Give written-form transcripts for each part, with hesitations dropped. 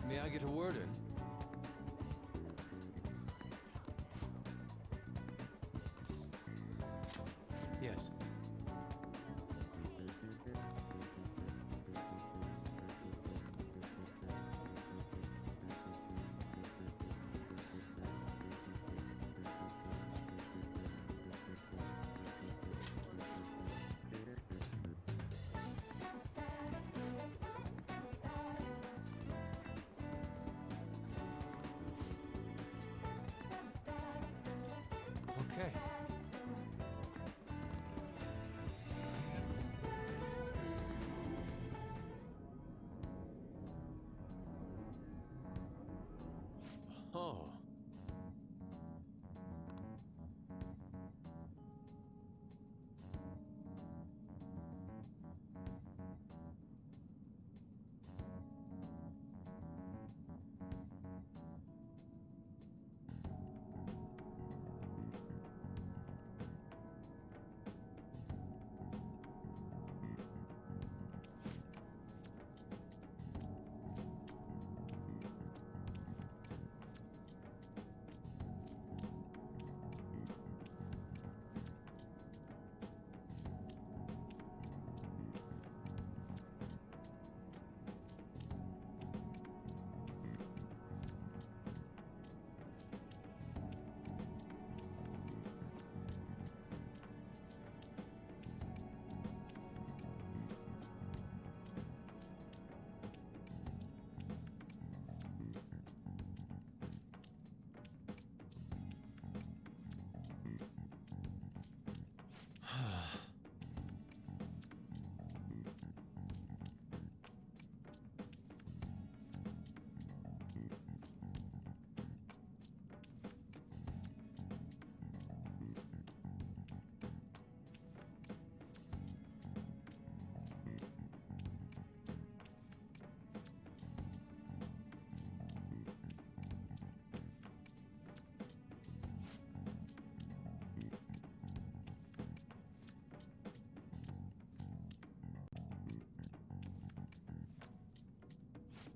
May I get a word in? Yes. Okay. Oh.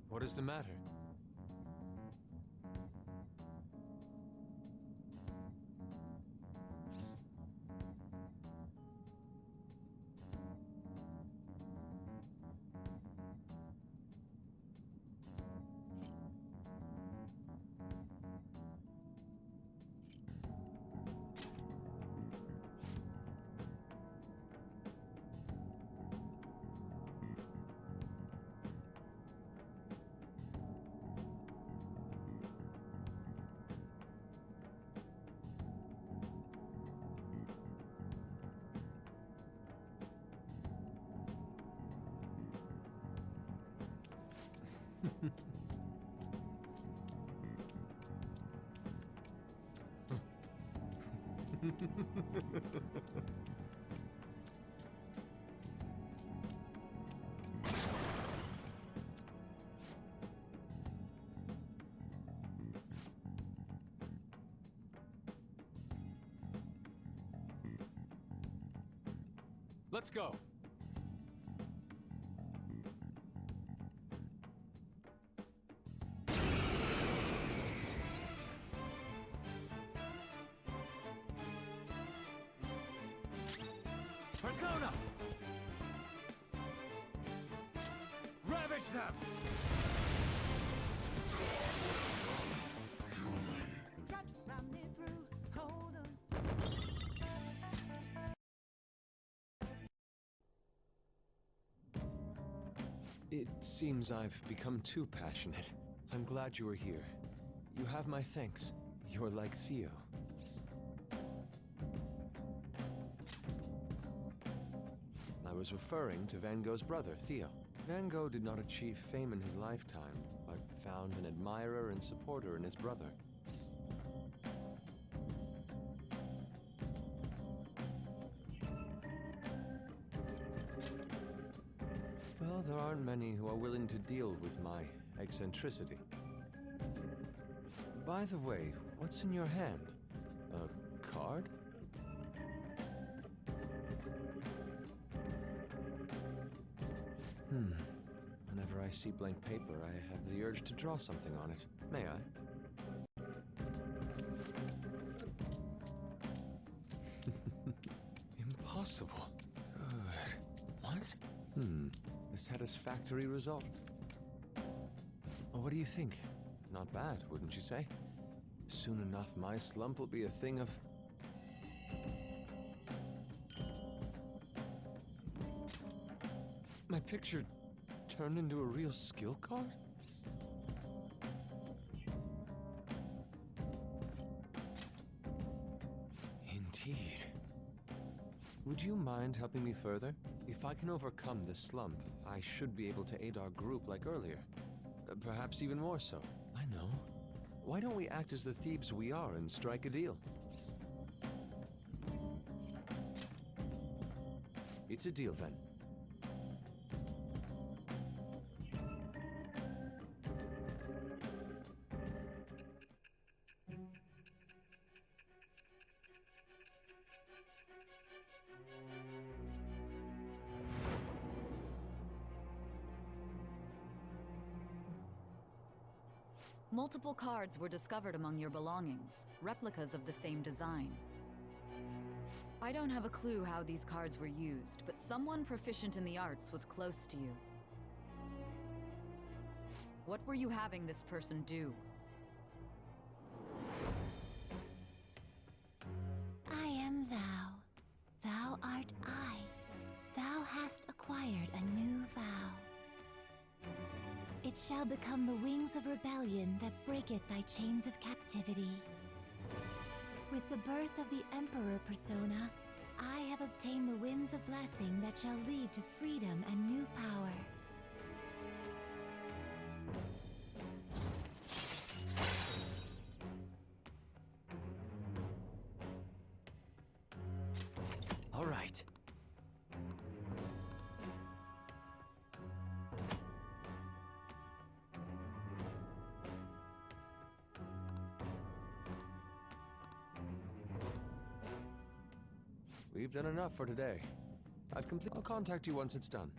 What is the matter? Let's go. Persona! Ravage them! Try to run me through, hold on. It seems I've become too passionate. I'm glad you were here. You have my thanks. You're like Theo. I was referring to Van Gogh's brother, Theo. Van Gogh did not achieve fame in his lifetime, but found an admirer and supporter in his brother. Well, there aren't many who are willing to deal with my eccentricity. By the way, what's in your hand? A card? see blank paper, I have the urge to draw something on it. May I? Impossible. Good. What? A satisfactory result. Well, what do you think? Not bad, wouldn't you say? Soon enough, my slump will be a thing of... My picture turned into a real skill card? Indeed. Would you mind helping me further? If I can overcome this slump, I should be able to aid our group like earlier. Perhaps even more so. I know. Why don't we act as the thieves we are and strike a deal? It's a deal then. Multiple cards were discovered among your belongings, replicas of the same design. I don't have a clue how these cards were used, but someone proficient in the arts was close to you. What were you having this person do? I am thou. Thou art I. Thou hast acquired a new vow. It shall become the wings of rebellion that breaketh thy chains of captivity. With the birth of the Emperor persona, I have obtained the winds of blessing that shall lead to freedom and new power. All right. We've done enough for today. I'll contact you once it's done.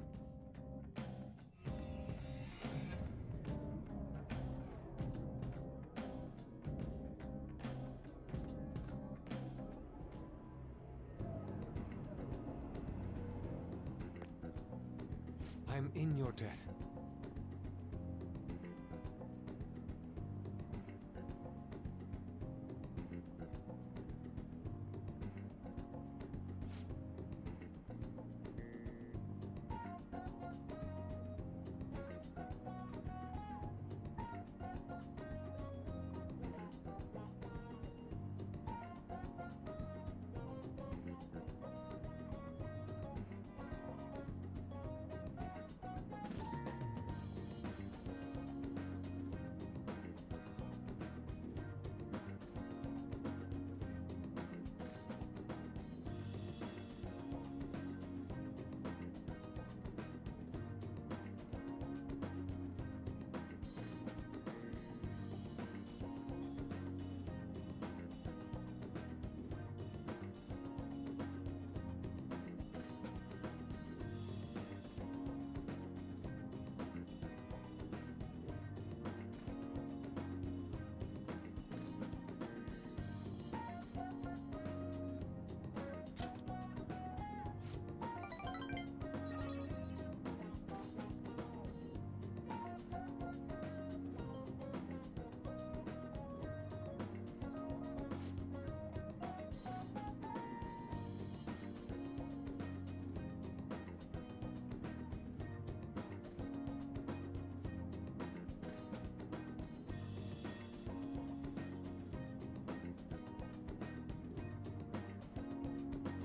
I'm in your debt.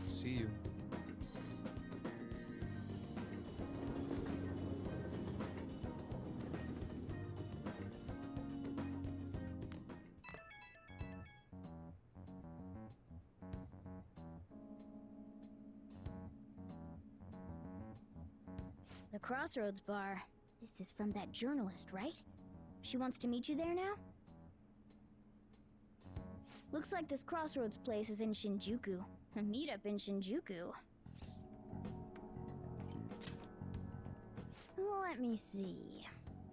See you. The Crossroads bar. This is from that journalist, right? She wants to meet you there now? Looks like this Crossroads place is in Shinjuku. A meetup in Shinjuku. Let me see.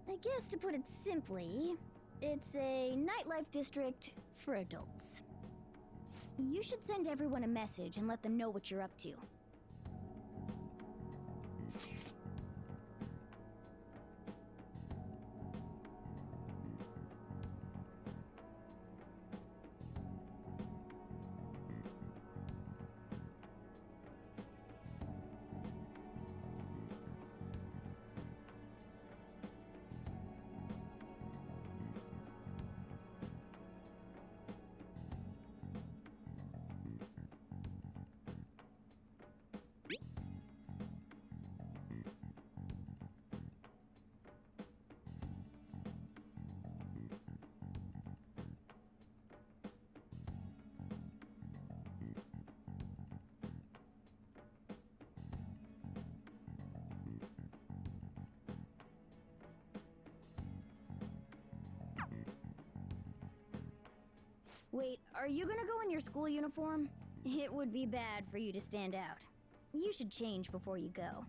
I guess to put it simply, it's a nightlife district for adults. You should send everyone a message and let them know what you're up to. Wait, are you gonna go in your school uniform? It would be bad for you to stand out. You should change before you go.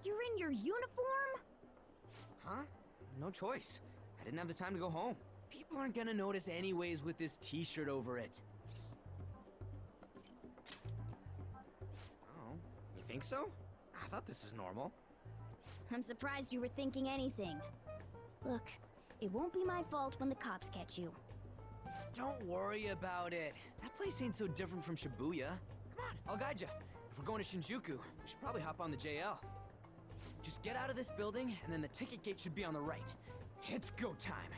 You're in your uniform? Huh? No choice. I didn't have the time to go home. People aren't gonna notice anyways with this t-shirt over it. Oh, you think so? I thought this is normal. I'm surprised you were thinking anything. Look, it won't be my fault when the cops catch you. Don't worry about it. That place ain't so different from Shibuya. Come on, I'll guide you. If we're going to Shinjuku, we should probably hop on the JL. Just get out of this building, and then the ticket gate should be on the right. It's go time.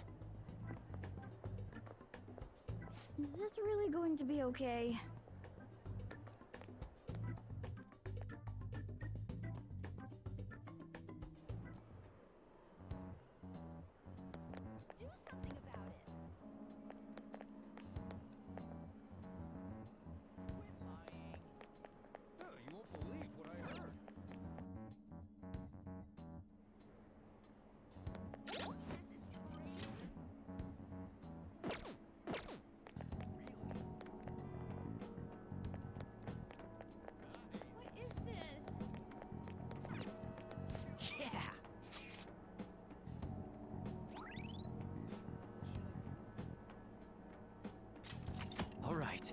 Is this really going to be okay? Do something about it. You won't believe what I heard. What is this? Yeah! All right.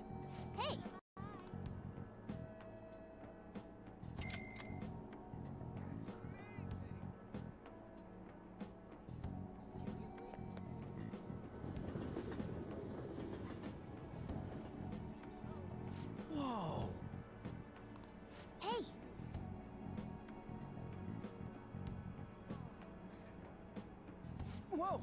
Hey! Whoa! Hey! Whoa!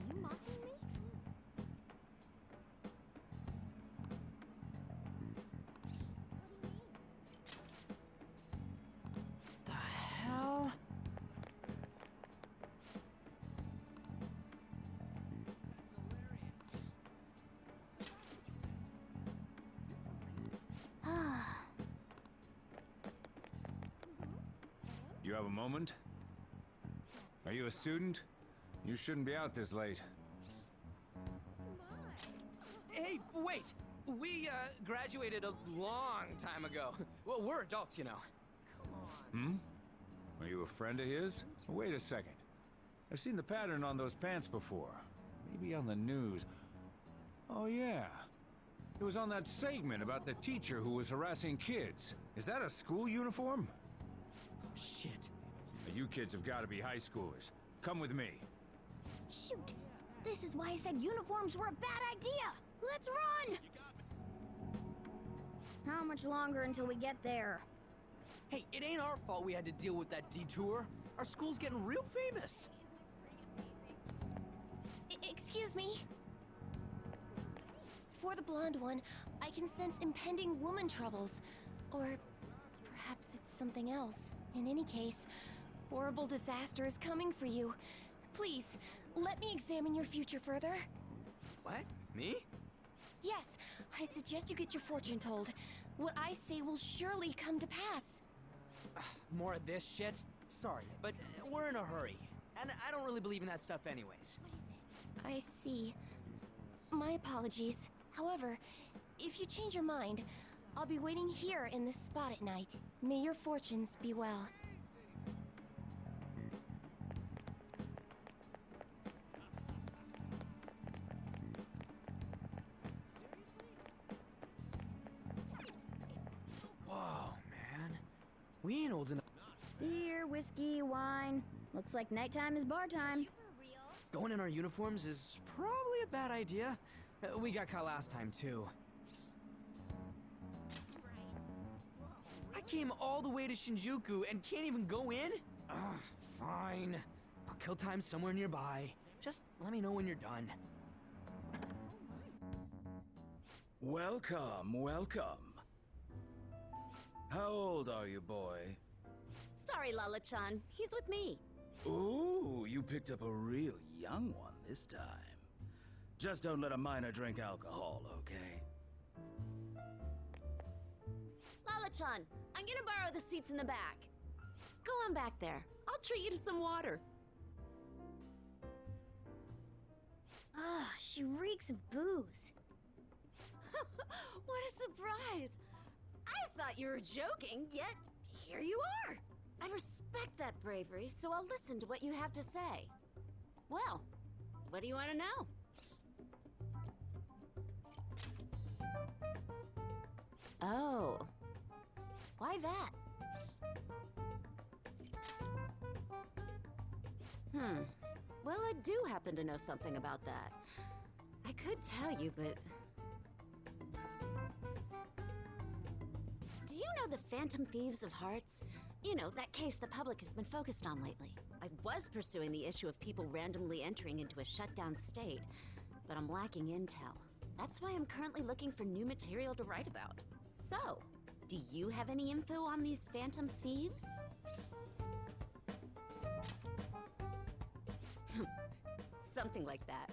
You mocking me? The hell? Ah. You have a moment? Are you a student? You shouldn't be out this late. Hey, wait! We, graduated a long time ago. Well, we're adults, you know. Hmm? Are you a friend of his? Wait a second. I've seen the pattern on those pants before. Maybe on the news. Oh, yeah. It was on that segment about the teacher who was harassing kids. Is that a school uniform? Shit. Now, you kids have got to be high schoolers. Come with me. Shoot! This is why I said uniforms were a bad idea! Let's run! How much longer until we get there? Hey, it ain't our fault we had to deal with that detour. Our school's getting real famous. Excuse me? For the blonde one, I can sense impending woman troubles. Or perhaps it's something else. In any case, horrible disaster is coming for you. Please, let me examine your future further. What? Me? Yes, I suggest you get your fortune told. What I say will surely come to pass. More of this shit? Sorry, but we're in a hurry. And I don't really believe in that stuff anyways. I see. My apologies. However, if you change your mind, I'll be waiting here in this spot at night. May your fortunes be well. Whoa, man. We ain't old enough. Beer, whiskey, wine. Looks like nighttime is bar time. Going in our uniforms is probably a bad idea. We got caught last time, too. I came all the way to Shinjuku and can't even go in? Ugh, fine. I'll kill time somewhere nearby. Just let me know when you're done. Welcome, welcome. How old are you, boy? Sorry, Lala-chan. He's with me. Ooh, you picked up a real young one this time. Just don't let a minor drink alcohol, okay? Lala-chan, I'm gonna borrow the seats in the back. Go on back there. I'll treat you to some water. Ah, she reeks of booze. What a surprise! I thought you were joking, yet here you are. I respect that bravery, so I'll listen to what you have to say. Well, what do you want to know? Oh. Why that? Well, I do happen to know something about that. I could tell you, but... Do you know the Phantom Thieves of Hearts? You know, that case the public has been focused on lately. I was pursuing the issue of people randomly entering into a shutdown state, but I'm lacking intel. That's why I'm currently looking for new material to write about. So, do you have any info on these Phantom Thieves? Something like that.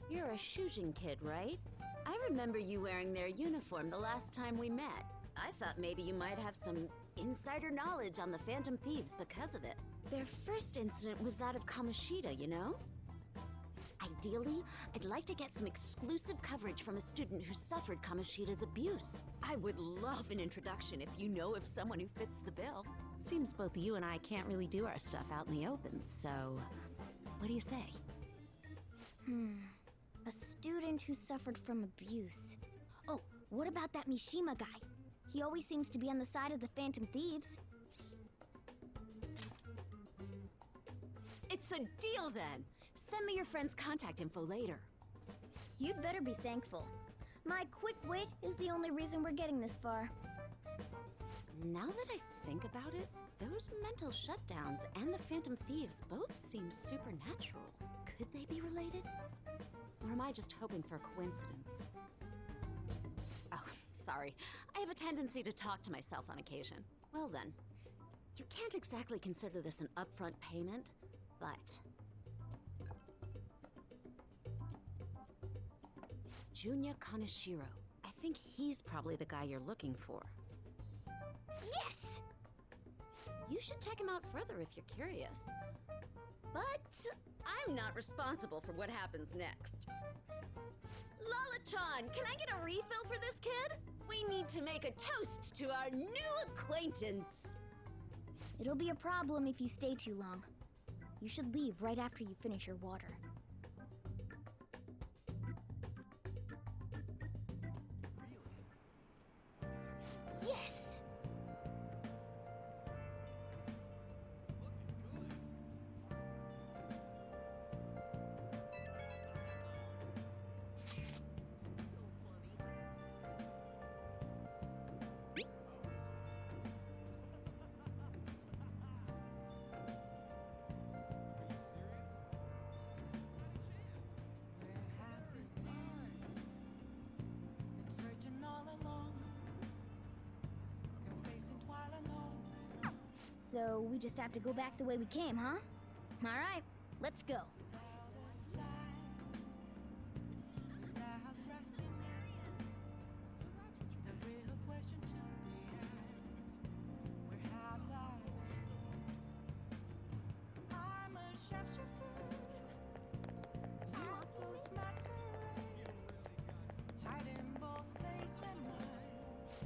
You're a Shujin kid, right? I remember you wearing their uniform the last time we met. I thought maybe you might have some insider knowledge on the Phantom Thieves because of it. Their first incident was that of Kamoshida, you know? Ideally, I'd like to get some exclusive coverage from a student who suffered Kamoshida's abuse. I would love an introduction if you know of someone who fits the bill. Seems both you and I can't really do our stuff out in the open, so... what do you say? A student who suffered from abuse. Oh, what about that Mishima guy? He always seems to be on the side of the Phantom Thieves. It's a deal then! Send me your friend's contact info later. You'd better be thankful. My quick wit is the only reason we're getting this far. Now that I think about it, those mental shutdowns and the Phantom Thieves both seem supernatural. Could they be related? Or am I just hoping for a coincidence? Oh, sorry. I have a tendency to talk to myself on occasion. Well then, you can't exactly consider this an upfront payment, but... Junya Kaneshiro. I think he's probably the guy you're looking for. Yes! You should check him out further if you're curious. But I'm not responsible for what happens next. Lala-chan, can I get a refill for this kid? We need to make a toast to our new acquaintance. It'll be a problem if you stay too long. You should leave right after you finish your water. Yes! So we just have to go back the way we came, huh? Alright, let's go.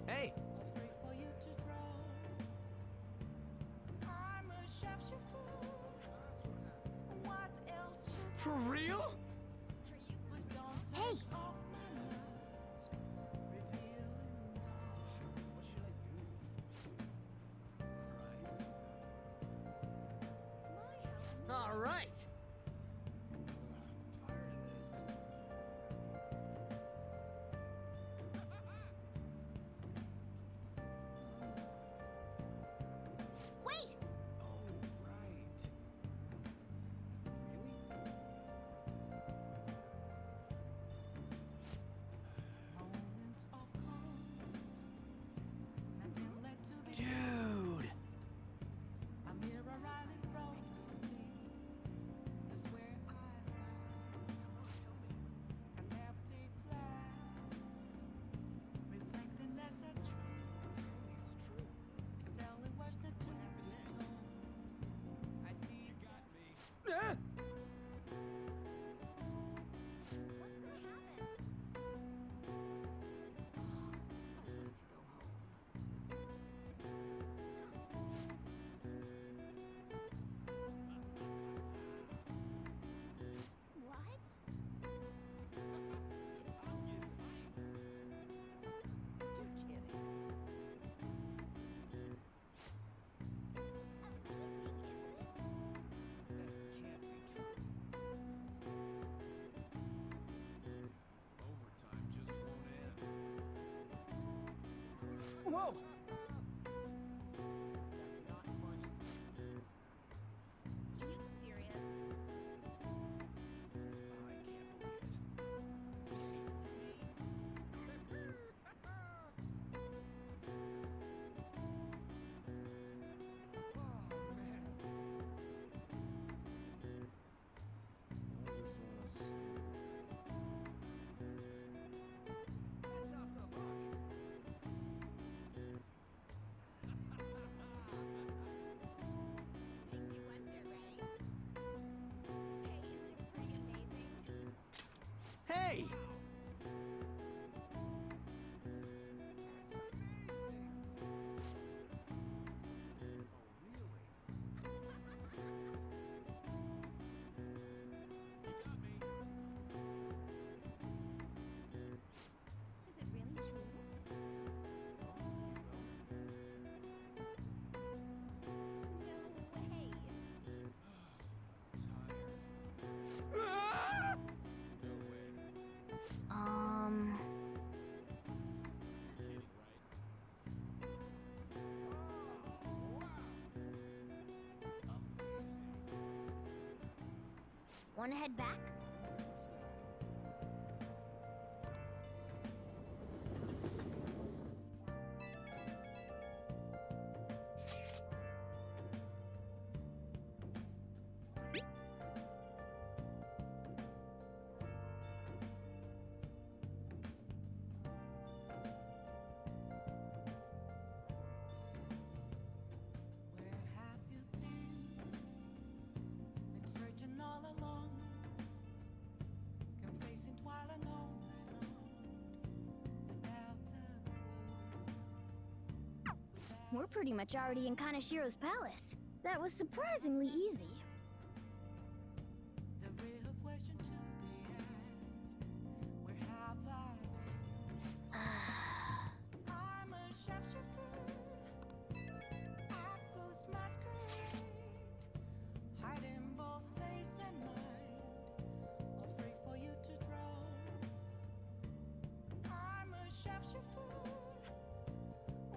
Hey! Free for you to draw. I'm a shapeshifter. What else should For real? please don't Hey. take off my mask? Revealing What should I do? All right. Wait! moments of calm. Nothing left to be Dude! a mirror right in front of me. That's where I found an empty glass, reflecting as a truth. It's telling words that to be told. I need Ah! Whoa! Hey! Is it really true? No way. Ah! Wanna head back? Where have you been? Been searching all along, confessing while alone and on, without a clue. We're pretty much already in Kanashiro's palace. That was surprisingly easy. The real question to be asked: where have I been? I'm a shapeshifter. I post masquerade, hiding both face and mind, all free for you to draw. I'm a shapeshifter.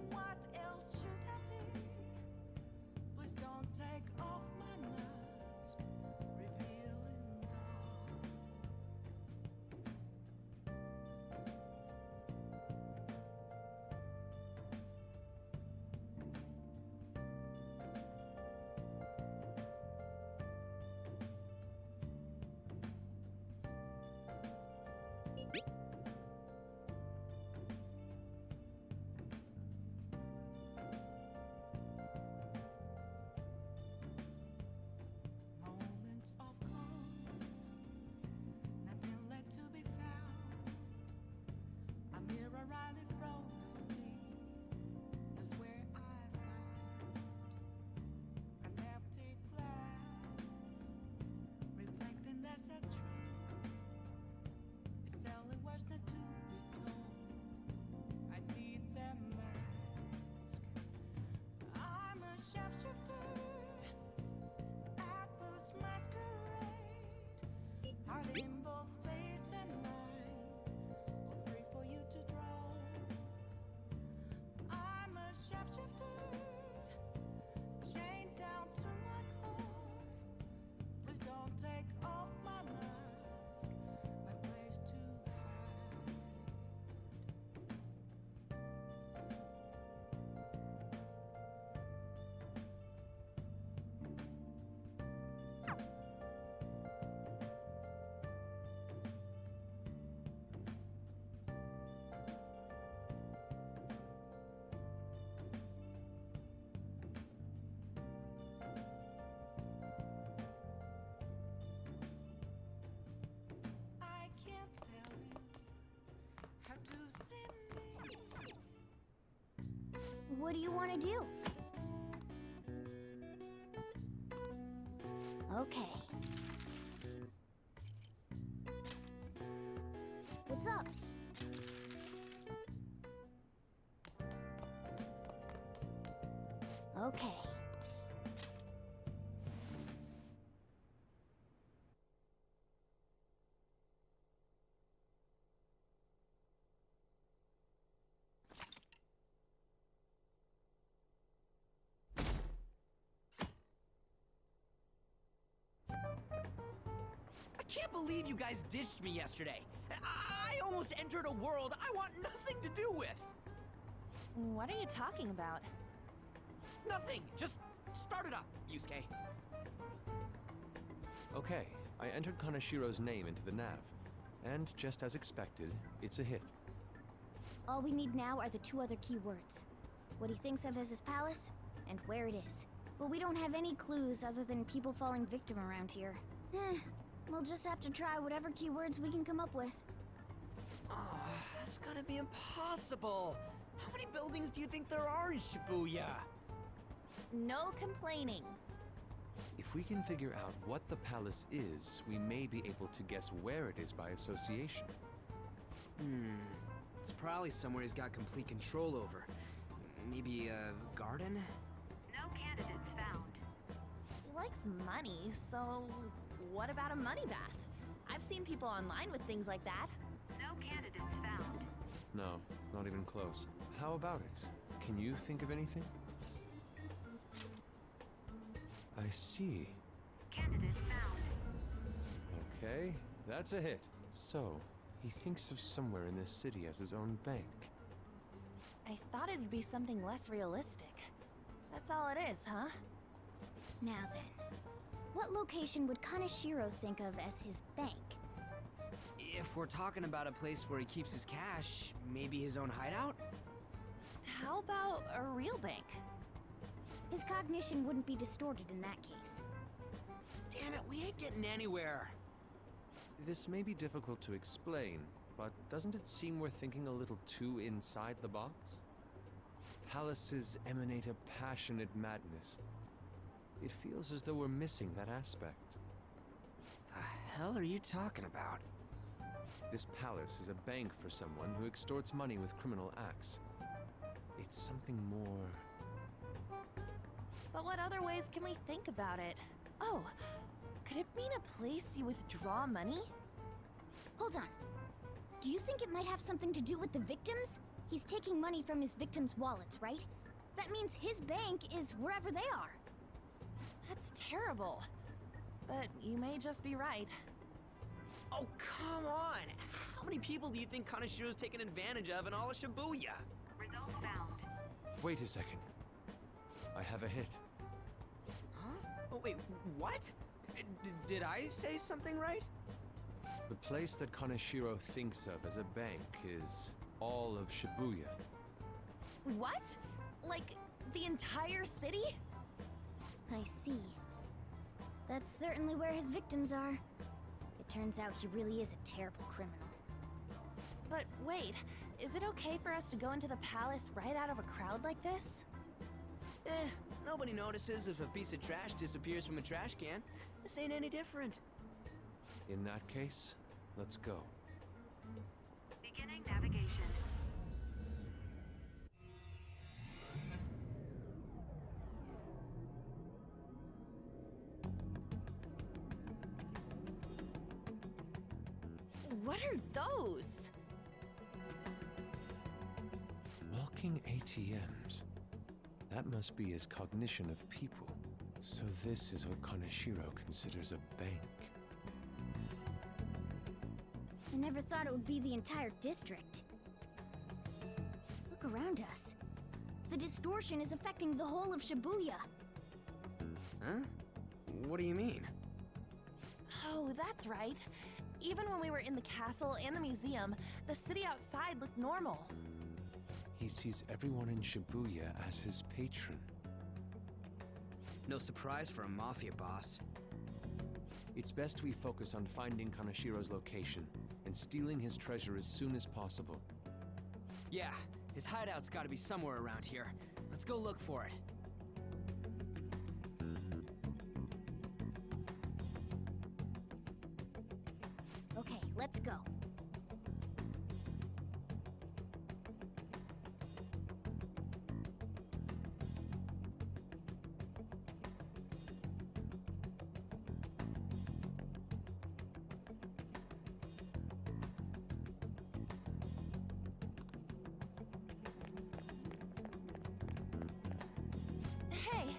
What else should I be? Please don't take off my mask. What do you want to do? Okay. What's up? Okay. I can't believe you guys ditched me yesterday. I almost entered a world I want nothing to do with. What are you talking about? Nothing. Just start it up, Yusuke. Okay, I entered Kanashiro's name into the nav. And just as expected, it's a hit. All we need now are the two other keywords. What he thinks of as his palace, and where it is. But we don't have any clues other than people falling victim around here. We'll just have to try whatever keywords we can come up with. Oh, that's gonna be impossible. How many buildings do you think there are in Shibuya? No complaining. If we can figure out what the palace is, we may be able to guess where it is by association. It's probably somewhere he's got complete control over. Maybe a garden? No candidates found. He likes money, so what about a money bath? I've seen people online with things like that. No candidates found. No, not even close. How about it? Can you think of anything? I see. Candidate found. Okay, that's a hit. So, he thinks of somewhere in this city as his own bank. I thought it'd be something less realistic. That's all it is, huh? Now then, what location would Kaneshiro think of as his bank? If we're talking about a place where he keeps his cash, maybe his own hideout? How about a real bank? His cognition wouldn't be distorted in that case. Damn it, we ain't getting anywhere. This may be difficult to explain, but doesn't it seem we're thinking a little too inside the box? Palaces emanate a passionate madness. It feels as though we're missing that aspect. The hell are you talking about? This palace is a bank for someone who extorts money with criminal acts. It's something more... But what other ways can we think about it? Oh, could it mean a place you withdraw money? Hold on. Do you think it might have something to do with the victims? He's taking money from his victims' wallets, right? That means his bank is wherever they are. That's terrible. But you may just be right. Oh, come on! How many people do you think Kanashiro's taken advantage of in all of Shibuya? Results found. Wait a second. I have a hit. Huh? Oh, wait, what? Did I say something right? The place that Kaneshiro thinks of as a bank is all of Shibuya. What? Like, the entire city? I see. That's certainly where his victims are. It turns out he really is a terrible criminal. But wait, is it okay for us to go into the palace right out of a crowd like this? Nobody notices if a piece of trash disappears from a trash can. This ain't any different. In that case, let's go. Beginning navigation. What are those? Walking ATMs. That must be his cognition of people. So this is what Kaneshiro considers a bank. I never thought it would be the entire district. Look around us. The distortion is affecting the whole of Shibuya. Huh? What do you mean? Oh, that's right. Even when we were in the castle and the museum, the city outside looked normal. He sees everyone in Shibuya as his patron. No surprise for a mafia boss. It's best we focus on finding Kanashiro's location and stealing his treasure as soon as possible. Yeah, His hideout's gotta be somewhere around here. Let's go look for it. Okay, let's go. Hey!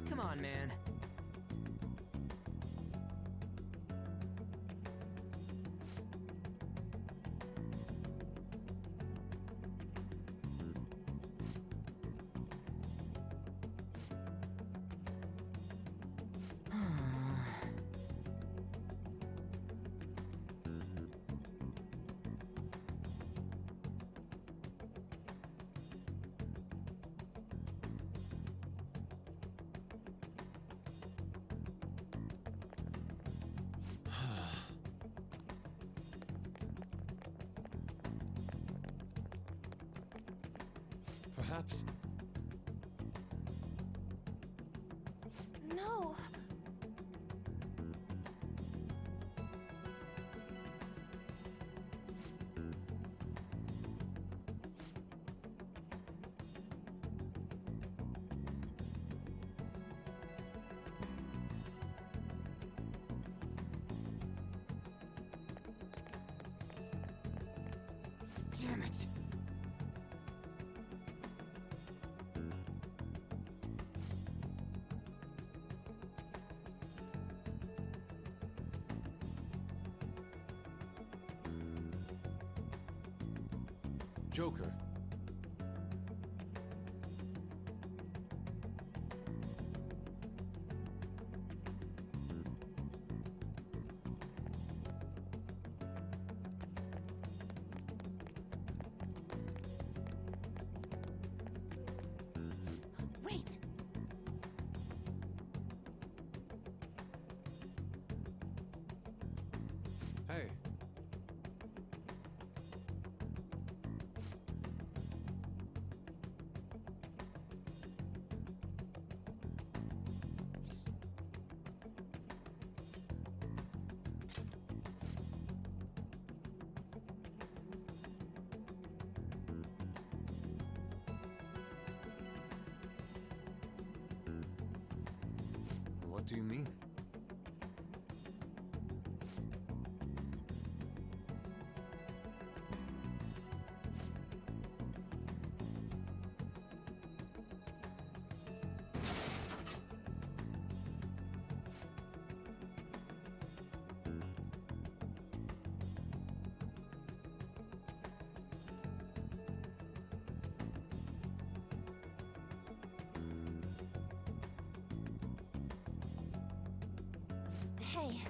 Come on, man. Perhaps. No! Damn it. Joker. Wait! Hey. What do you mean? Hey!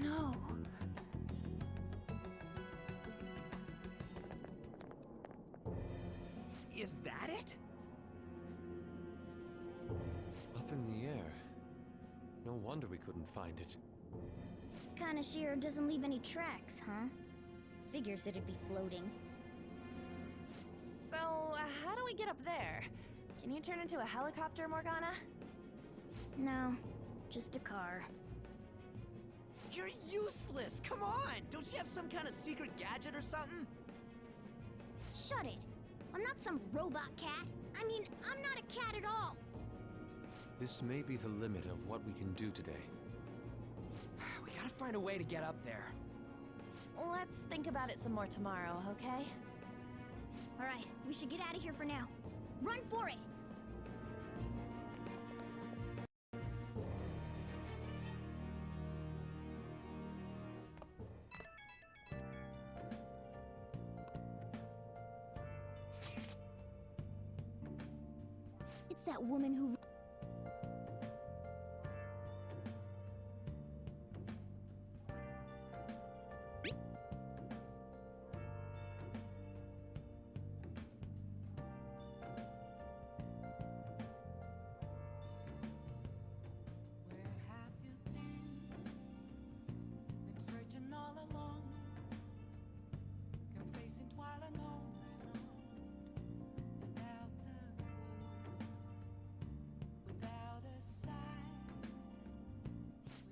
No! Is that it? Up in the air. No wonder we couldn't find it. Kinda sheer doesn't leave any tracks, huh? Figures it'd be floating. So, how do we get up there? Can you turn into a helicopter, Morgana? No, just a car. You're useless! Come on! Don't you have some kind of secret gadget or something? Shut it! I'm not some robot cat. I mean, I'm not a cat at all. This may be the limit of what we can do today. We gotta find a way to get up there. Let's think about it some more tomorrow, okay? All right, we should get out of here for now. Run for it! It's that woman who... Where have you been? Been searching all along, confessing while alone without the clue, without a sign.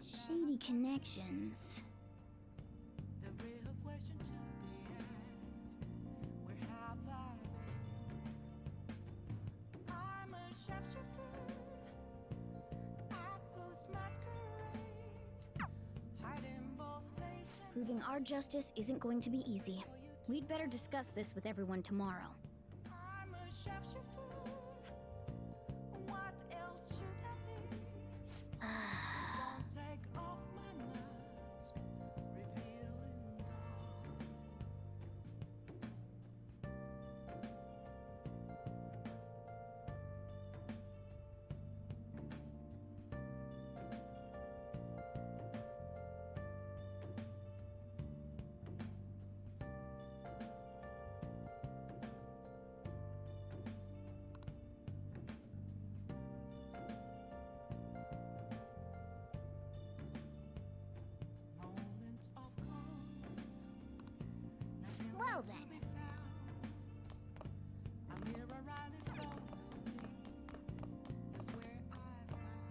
Shady connections. The real question to be asked: where have I been? I'm a sharpshooter at Ghost Masquerade, hiding both face and Proving our justice isn't going to be easy. We'd better discuss this with everyone tomorrow. I'm a sharpshooter. What else should I be? Don't take off my mask, revealing dark. Moments of calm, nothing Well left to then. be found. A mirror right in front of me. That's where I found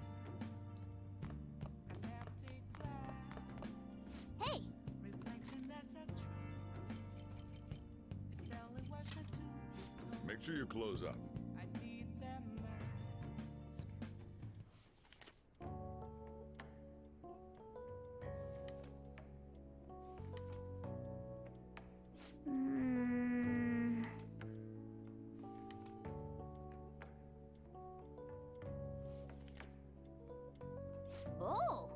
an empty glass, Hey! reflecting that's a truth. It's telling what should do be told. Make sure you close up. I need that mask. Mm. Oh!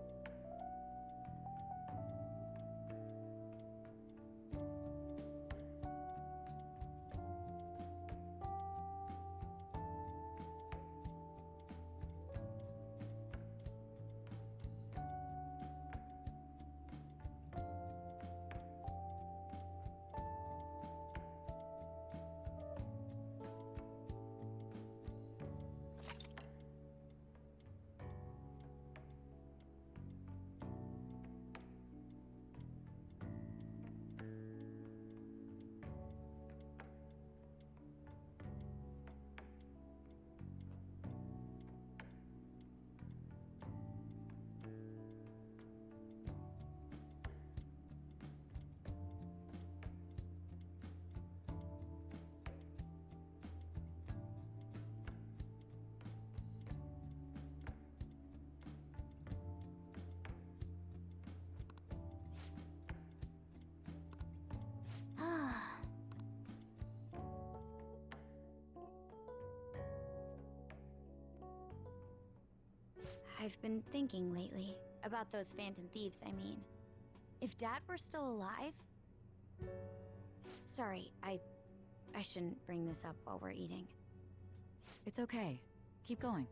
I've been thinking lately about those phantom thieves, I mean. If Dad were still alive... Sorry, I shouldn't bring this up while we're eating. It's okay. Keep going.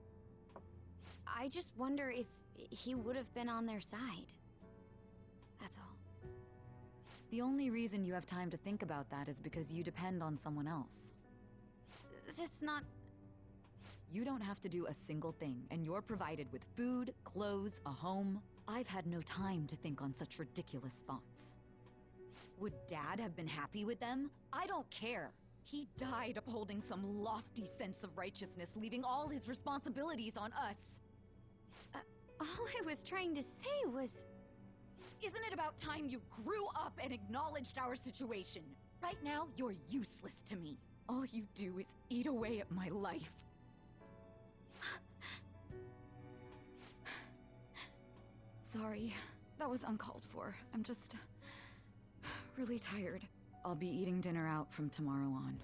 I just wonder if he would have been on their side. That's all. The only reason you have time to think about that is because you depend on someone else. That's not... You don't have to do a single thing, and you're provided with food, clothes, a home. I've had no time to think on such ridiculous thoughts. Would Dad have been happy with them? I don't care. He died upholding some lofty sense of righteousness, leaving all his responsibilities on us. All I was trying to say was... Isn't it about time you grew up and acknowledged our situation? Right now, you're useless to me. All you do is eat away at my life. Sorry, that was uncalled for. I'm just... really tired. I'll be eating dinner out from tomorrow on.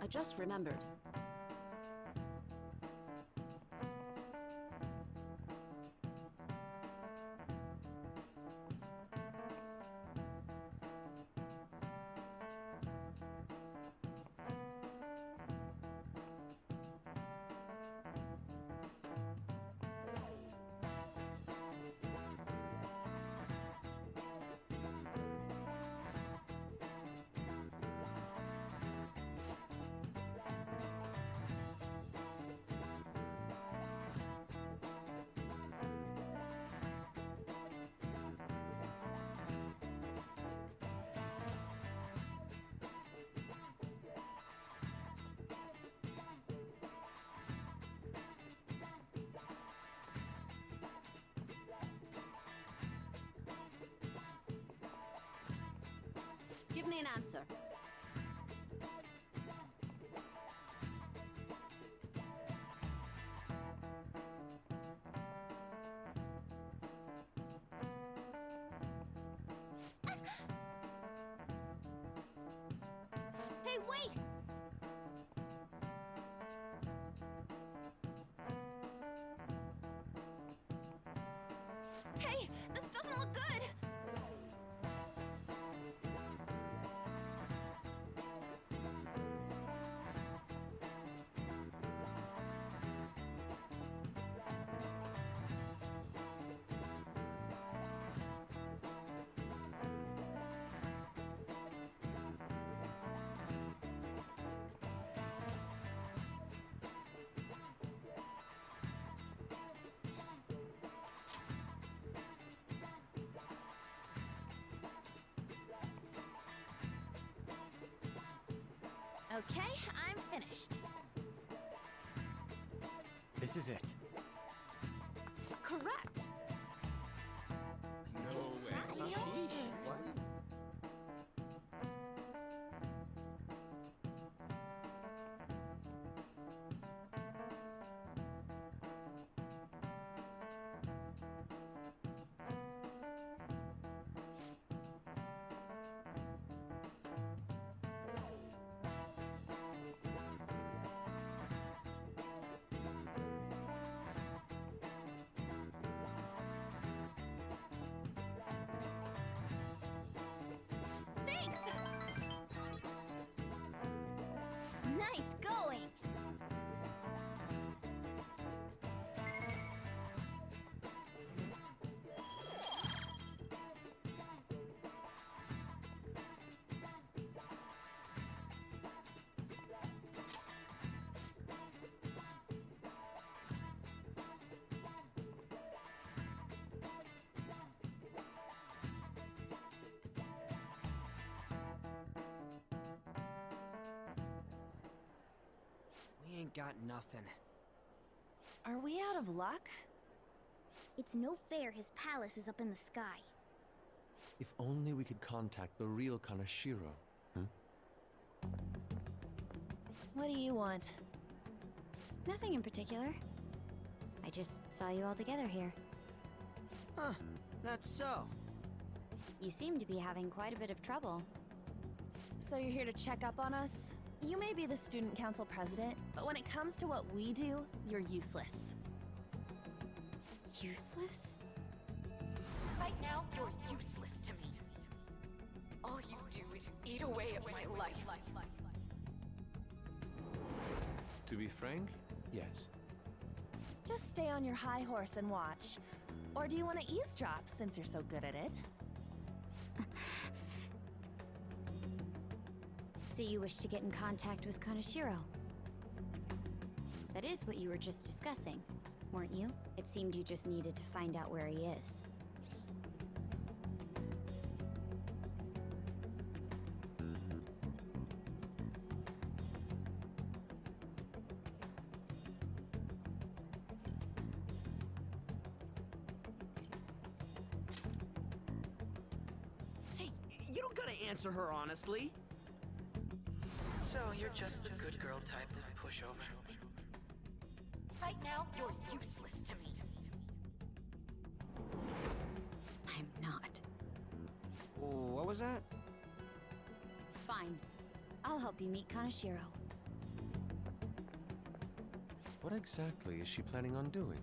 I just remembered. Give me an answer. Hey, wait! Hey, this doesn't look good! Okay, I'm finished. This is it. Correct! No way. Nice going! We ain't got nothing. Are we out of luck? It's no fair his palace is up in the sky. If only we could contact the real Kanashiro. What do you want? Nothing in particular. I just saw you all together here. Huh, that's so. You seem to be having quite a bit of trouble. So you're here to check up on us? You may be the student council president, but when it comes to what we do, you're useless. Useless? Right now, you're useless to me. All you do is eat away at my life. To be frank, yes. Just stay on your high horse and watch. Or do you want to eavesdrop, since you're so good at it? So you wish to get in contact with Kaneshiro? That is what you were just discussing, weren't you? It seemed you just needed to find out where he is. Hey, you don't gotta answer her honestly. So you're just the good girl type to push over. Right now, you're useless to me. I'm not. What was that? Fine. I'll help you meet Kaneshiro. What exactly is she planning on doing?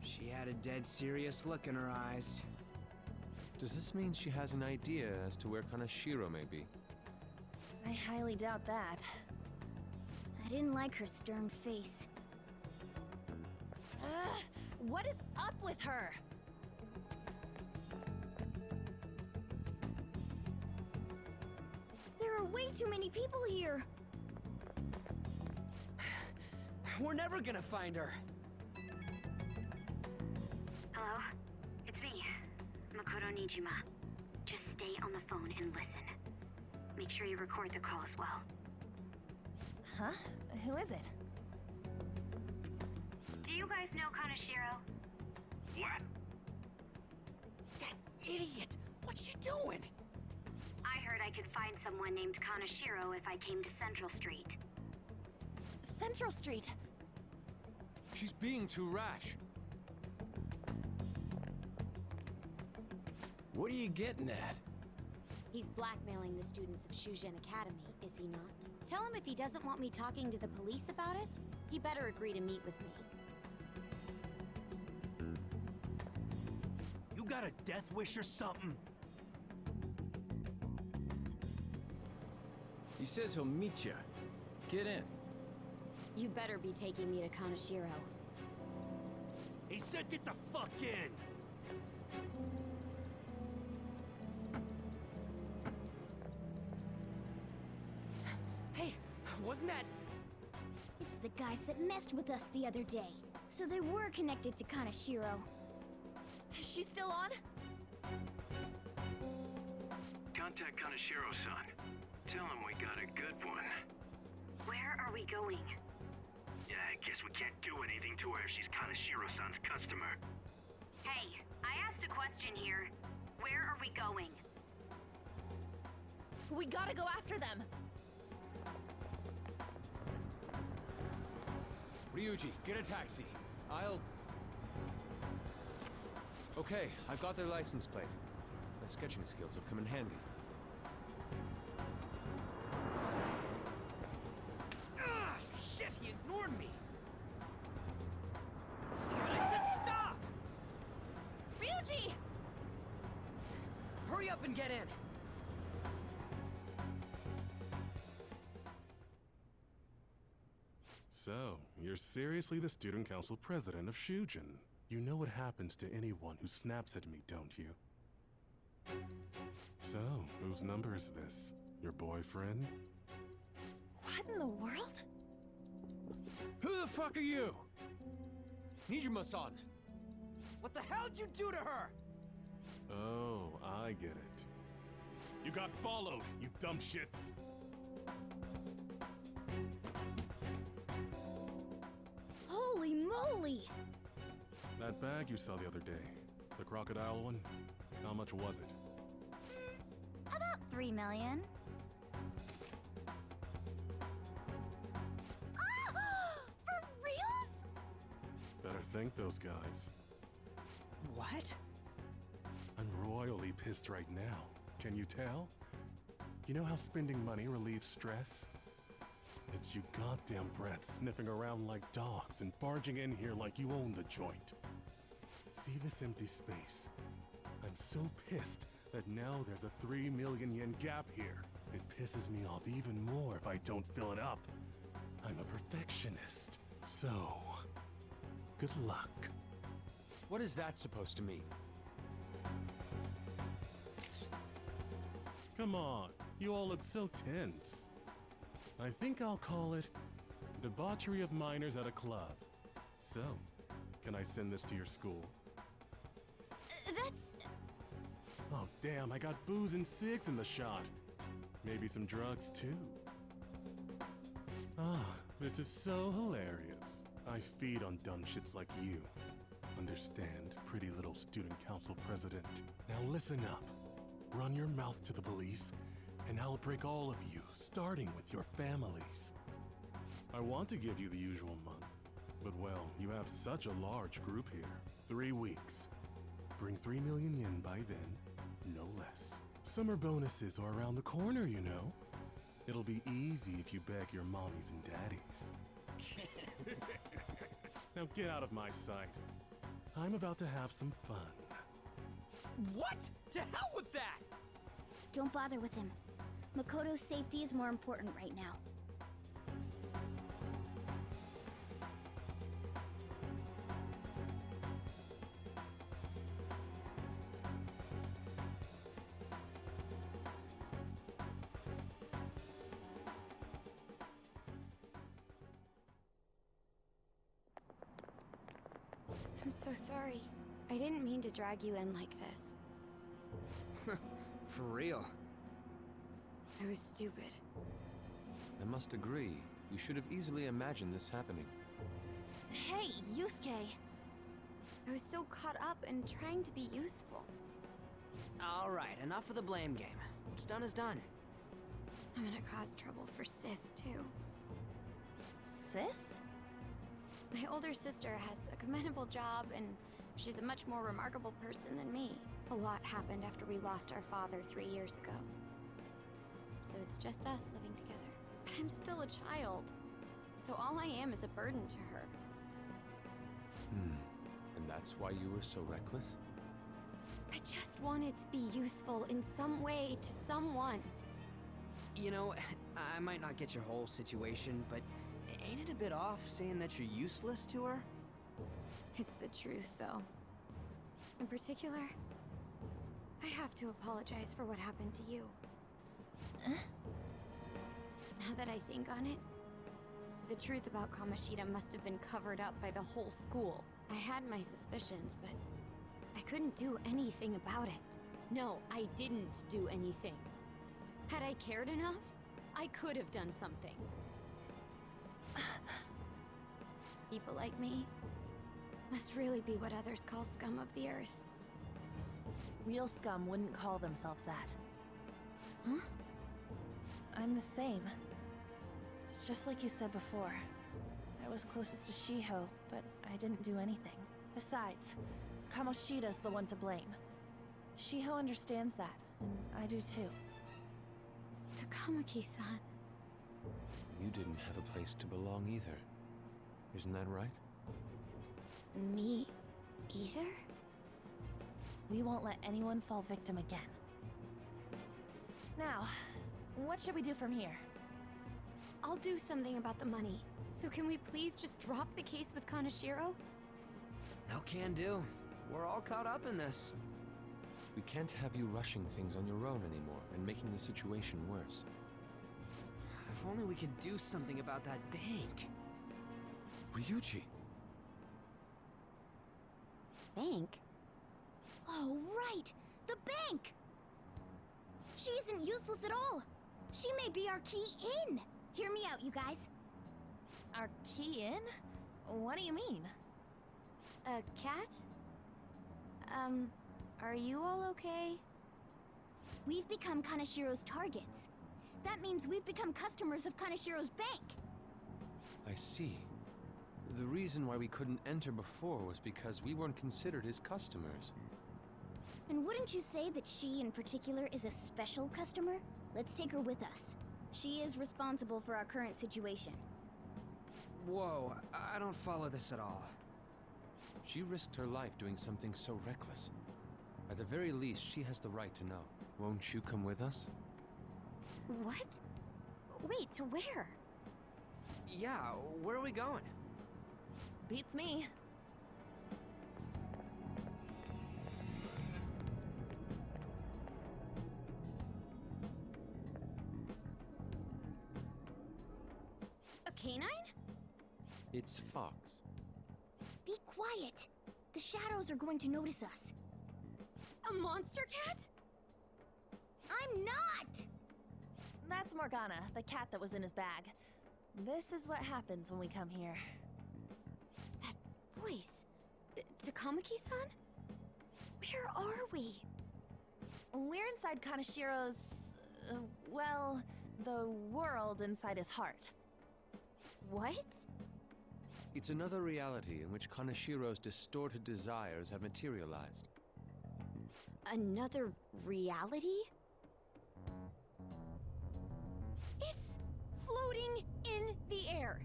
She had a dead serious look in her eyes. Does this mean she has an idea as to where Kaneshiro may be? I highly doubt that. I didn't like her stern face. What is up with her? There are way too many people here. We're never gonna find her. Hello? It's me, Makoto Nijima. Just stay on the phone and listen. Make sure you record the call as well. Huh? Who is it? Do you guys know Kaneshiro? What? That idiot! What's she doing? I heard I could find someone named Kaneshiro if I came to Central Street. Central Street. She's being too rash. What are you getting at? He's blackmailing the students of Shujin Academy, is he not? Tell him if he doesn't want me talking to the police about it, he better agree to meet with me. You got a death wish or something? He says he'll meet you. Get in. You better be taking me to Kaneshiro. He said get the fuck in! Hey, wasn't that... It's the guys that messed with us the other day. So they were connected to Kaneshiro. She's still on? Contact Kaneshiro-san. Tell him we got a good one. Where are we going? Yeah, I guess we can't do anything to her if she's Kaneshiro-san's customer. Hey, I asked a question here. Where are we going? We gotta go after them. Ryuji, get a taxi. I'll... Okay, I've got their license plate. My sketching skills have come in handy. Ah, shit, he ignored me! Damn it, I said stop! Ryuji! Hurry up and get in! So, you're seriously the student council president of Shujin. You know what happens to anyone who snaps at me, don't you? So, whose number is this? Your boyfriend? What in the world? Who the fuck are you? Nijima-san! What the hell'd you do to her? Oh, I get it. You got followed, you dumb shits. Holy moly! That bag you saw the other day, the crocodile one, how much was it? About 3 million. For reals? Better thank those guys. What? I'm royally pissed right now. Can you tell? You know how spending money relieves stress? It's you goddamn brats sniffing around like dogs and barging in here like you own the joint. See this empty space? I'm so pissed that now there's a 3 million yen gap here. It pisses me off even more if I don't fill it up. I'm a perfectionist. So, good luck. What is that supposed to mean? Come on, you all look so tense. I think I'll call it debauchery of minors at a club. So, can I send this to your school? That's... Oh, damn, I got booze and cigs in the shot. Maybe some drugs, too. Ah, this is so hilarious. I feed on dumb shits like you. Understand, pretty little student council president. Now listen up. Run your mouth to the police, and I'll break all of you, starting with your families. I want to give you the usual month, but well, you have such a large group here. 3 weeks. Bring 3 million yen by then, no less. Summer bonuses are around the corner, you know. It'll be easy if you beg your mommies and daddies. Now get out of my sight. I'm about to have some fun. What? To hell with that! Don't bother with him. Makoto's safety is more important right now. I'm so sorry. I didn't mean to drag you in like this. For real. I was stupid. I must agree. You should have easily imagined this happening. Hey, Yusuke! I was so caught up in trying to be useful. Alright, enough of the blame game. What's done is done. I'm gonna cause trouble for Sis, too. Sis? My older sister has a commendable job, and she's a much more remarkable person than me. A lot happened after we lost our father 3 years ago. So it's just us living together. But I'm still a child. So all I am is a burden to her. And that's why you were so reckless? I just wanted to be useful in some way to someone. You know, I might not get your whole situation, but ain't it a bit off saying that you're useless to her? It's the truth, though. In particular, I have to apologize for what happened to you. Now that I think on it, the truth about Kamoshida must have been covered up by the whole school. I had my suspicions, but I couldn't do anything about it. No, I didn't do anything. Had I cared enough, I could have done something. People like me must really be what others call scum of the earth. Real scum wouldn't call themselves that. Huh? I'm the same. It's just like you said before. I was closest to Shiho, but I didn't do anything. Besides, Kamoshida's the one to blame. Shiho understands that, and I do too. Takamaki-san. You didn't have a place to belong either. Isn't that right? Me either? We won't let anyone fall victim again. Now, what should we do from here? I'll do something about the money. So can we please just drop the case with Kaneshiro? No can do. We're all caught up in this. We can't have you rushing things on your own anymore and making the situation worse. If only we could do something about that bank. Ryuji! Bank? Oh, right! The bank! She isn't useless at all! She may be our key in! Hear me out, you guys. Our key in? What do you mean? A cat? Are you all okay? We've become Kaneshiro's targets. That means we've become customers of Kaneshiro's bank. I see. The reason why we couldn't enter before was because we weren't considered his customers. And wouldn't you say that she in particular is a special customer? Let's take her with us. She is responsible for our current situation. Whoa, I don't follow this at all. She risked her life doing something so reckless. At the very least, she has the right to know. Won't you come with us? What? Wait, to where? Yeah, where are we going? Beats me. canine? It's Fox. Be quiet. The shadows are going to notice us. A monster cat? I'm not! That's Morgana, the cat that was in his bag. This is what happens when we come here. That voice. Takamaki-san? Where are we? We're inside Kanashiro's... well, the world inside his heart. What? It's another reality in which Kanashiro's distorted desires have materialized. Another reality? It's floating in the air.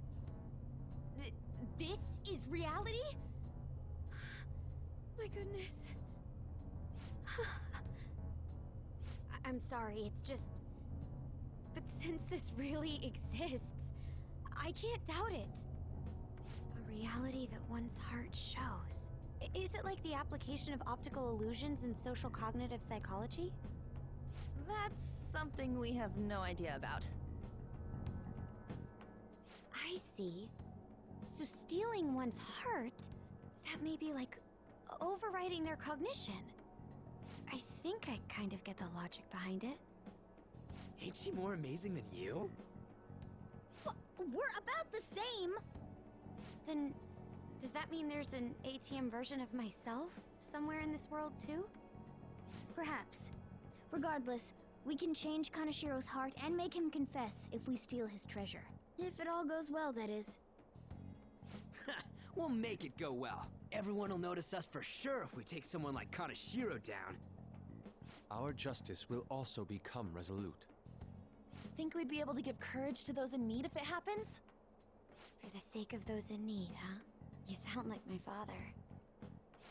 This is reality? My goodness. I'm sorry, it's just... But since this really exists, I can't doubt it. A reality that one's heart shows. Is it like the application of optical illusions in social cognitive psychology? That's something we have no idea about. I see. So stealing one's heart, that may be like overriding their cognition. I think I kind of get the logic behind it. Ain't she more amazing than you? We're about the same! Then, does that mean there's an ATM version of myself somewhere in this world too? Perhaps. Regardless, we can change Kanashiro's heart and make him confess if we steal his treasure. If it all goes well, that is. We'll make it go well. Everyone will notice us for sure if we take someone like Kanashiro down. Our justice will also become resolute. Think we'd be able to give courage to those in need if it happens? For the sake of those in need, huh? You sound like my father.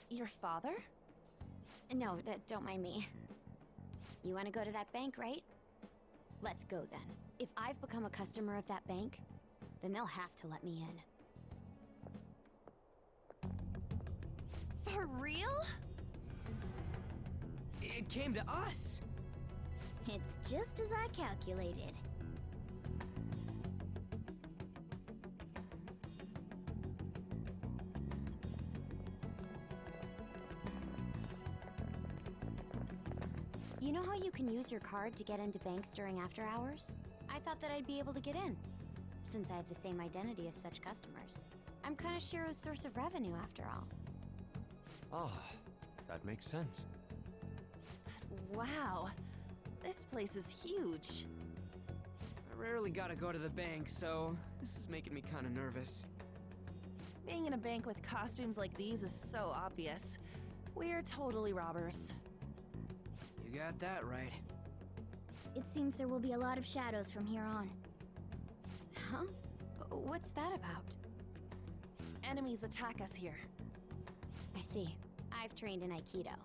Your father? No, don't mind me. You want to go to that bank, right? Let's go then. If I've become a customer of that bank, then they'll have to let me in. For real? It came to us. It's just as I calculated. You know how you can use your card to get into banks during after hours? I thought that I'd be able to get in, since I have the same identity as such customers. I'm Kanashiro's source of revenue, after all. Ah, that makes sense. Wow. This place is huge. I rarely gotta go to the bank, so this is making me kinda nervous. Being in a bank with costumes like these is so obvious. We're totally robbers. You got that right. It seems there will be a lot of shadows from here on. Huh? What's that about? Enemies attack us here. I see. I've trained in Aikido.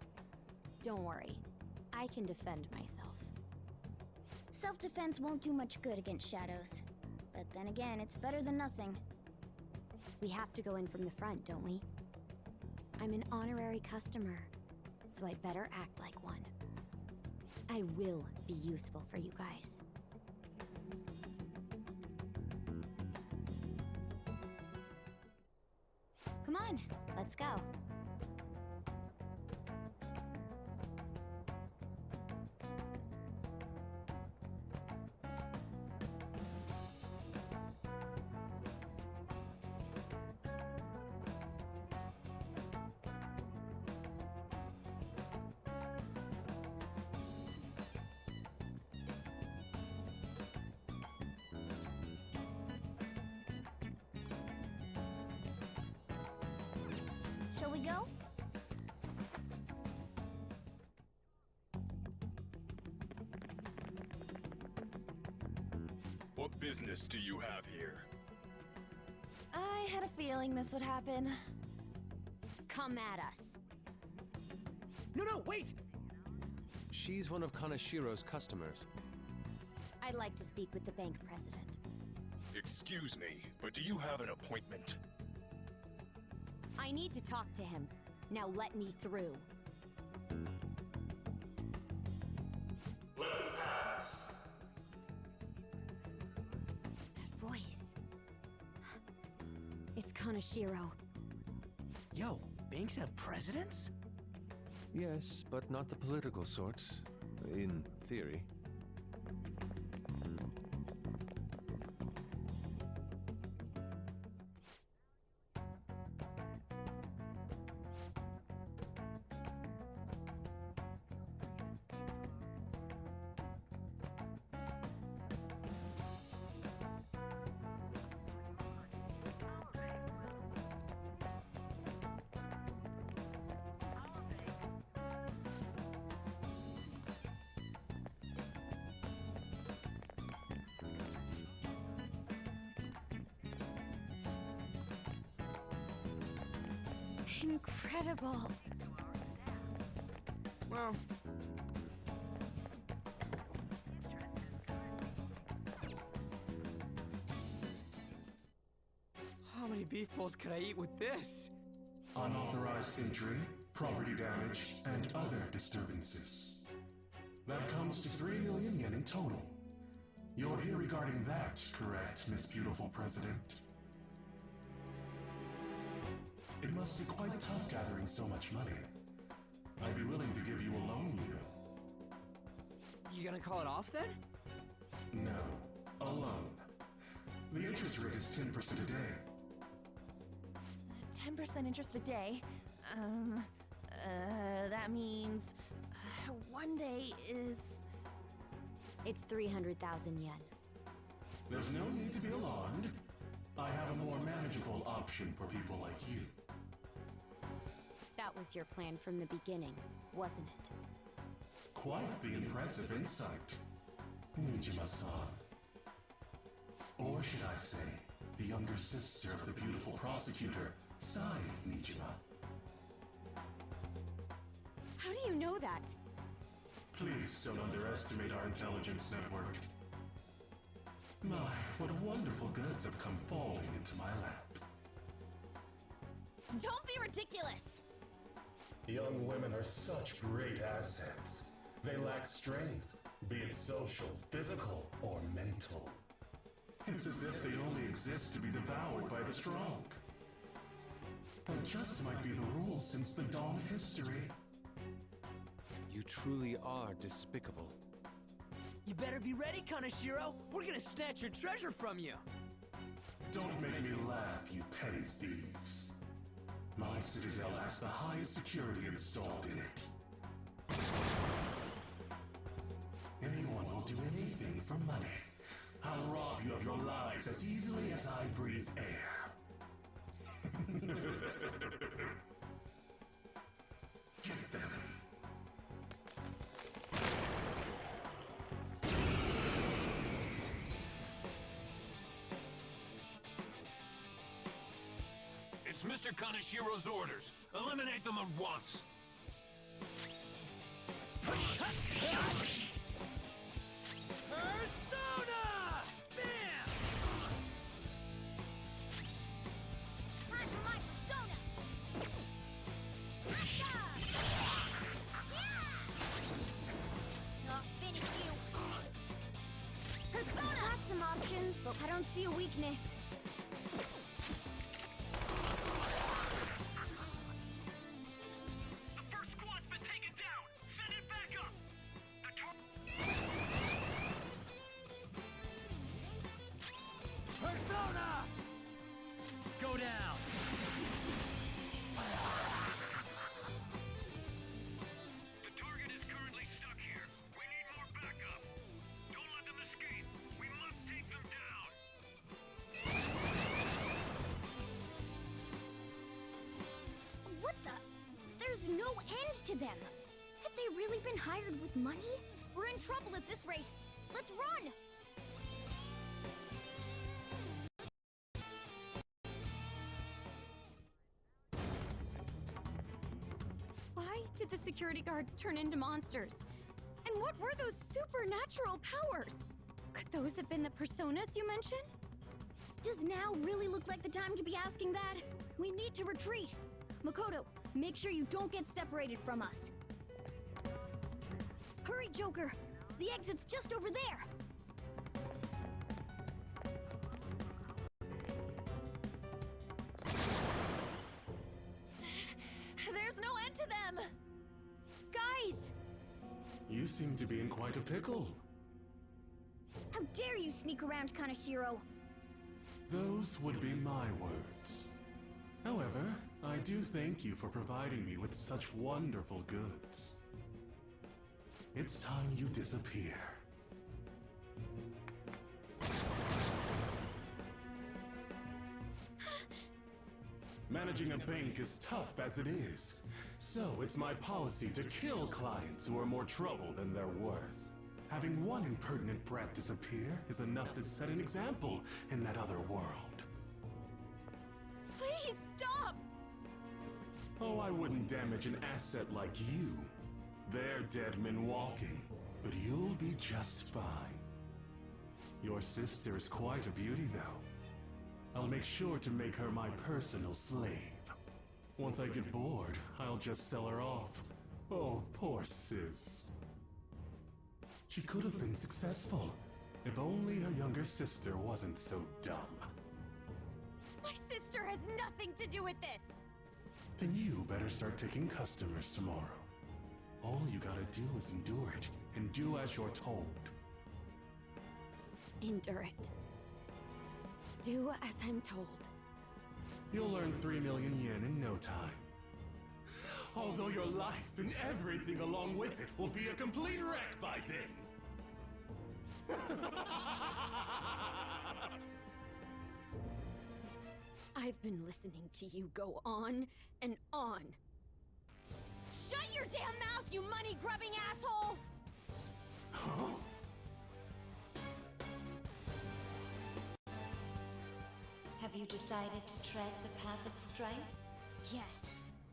Don't worry. I can defend myself. Self-defense won't do much good against shadows. But then again, it's better than nothing. We have to go in from the front, don't we? I'm an honorary customer, so I better act like one. I will be useful for you guys. Come on, let's go. Shall we go? What business do you have here? I had a feeling this would happen. Come at us. No, wait! She's one of Kanashiro's customers. I'd like to speak with the bank president. Excuse me, but do you have an appointment? I need to talk to him. Now let me through. Let them pass. That voice. Kaneshiro. Yo, banks have presidents? Yes, but not the political sorts. In theory. Incredible. Well... How many beef bowls could I eat with this? Unauthorized entry, property damage, and other disturbances. That comes to 3 million yen in total. You're here regarding that, correct, Miss Beautiful President? It must be quite tough gathering so much money. I'd be willing to give you a loan, You gonna call it off then? No, a loan. The interest rate is 10% a day. 10% interest a day? That means... one day is... It's 300,000 yen. There's no need to be alarmed. I have a more manageable option for people like you. That was your plan from the beginning, wasn't it? Quite the impressive insight, Nijima-san. Or should I say, the younger sister of the beautiful prosecutor, Sai Nijima. How do you know that? Please don't underestimate our intelligence network. My, what wonderful goods have come falling into my lap. Don't be ridiculous! Young women are such great assets. They lack strength, be it social, physical, or mental. It's as if they only exist to be devoured by the strong. That just might be the rule since the dawn of history. You truly are despicable. You better be ready, Kaneshiro! We're gonna snatch your treasure from you! Don't make me laugh, you petty thieves. My citadel has the highest security installed in it. Anyone will do anything for money. I'll rob you of your lives as easily as I breathe air. Get them. It's Mr. Kaneshiro's orders. Eliminate them at once. Persona! Bam! Time for my persona! I'll finish you! Persona! Got some options, but I don't see a weakness. The first squad's been taken down. Send it back up. Persona! Go down! The target is currently stuck here. We need more backup. Don't let them escape. We must take them down. What the? There's no end to them! Have they really been hired with money? We're in trouble at this rate! Let's run! Why did the security guards turn into monsters? And what were those supernatural powers? Could those have been the personas you mentioned? Does now really look like the time to be asking that? We need to retreat! Makoto, make sure you don't get separated from us. Hurry, Joker! The exit's just over there! You seem to be in quite a pickle. How dare you sneak around, Kanashiro? Those would be my words. However, I do thank you for providing me with such wonderful goods. It's time you disappear. Managing a bank is tough as it is, so it's my policy to kill clients who are more trouble than they're worth. Having one impertinent brat disappear is enough to set an example in that other world. Please stop! Oh, I wouldn't damage an asset like you. They're dead men walking, but you'll be just fine. Your sister is quite a beauty, though. I'll make sure to make her my personal slave. Once I get bored, I'll just sell her off. Oh, poor sis. She could have been successful, if only her younger sister wasn't so dumb. My sister has nothing to do with this! Then you better start taking customers tomorrow. All you gotta do is endure it, and do as you're told. Endure it. Do as I'm told. You'll earn 3 million yen in no time. Although your life and everything along with it will be a complete wreck by then. I've been listening to you go on and on. Shut your damn mouth, you money-grubbing asshole! Huh? Have you decided to tread the path of strife? Yes.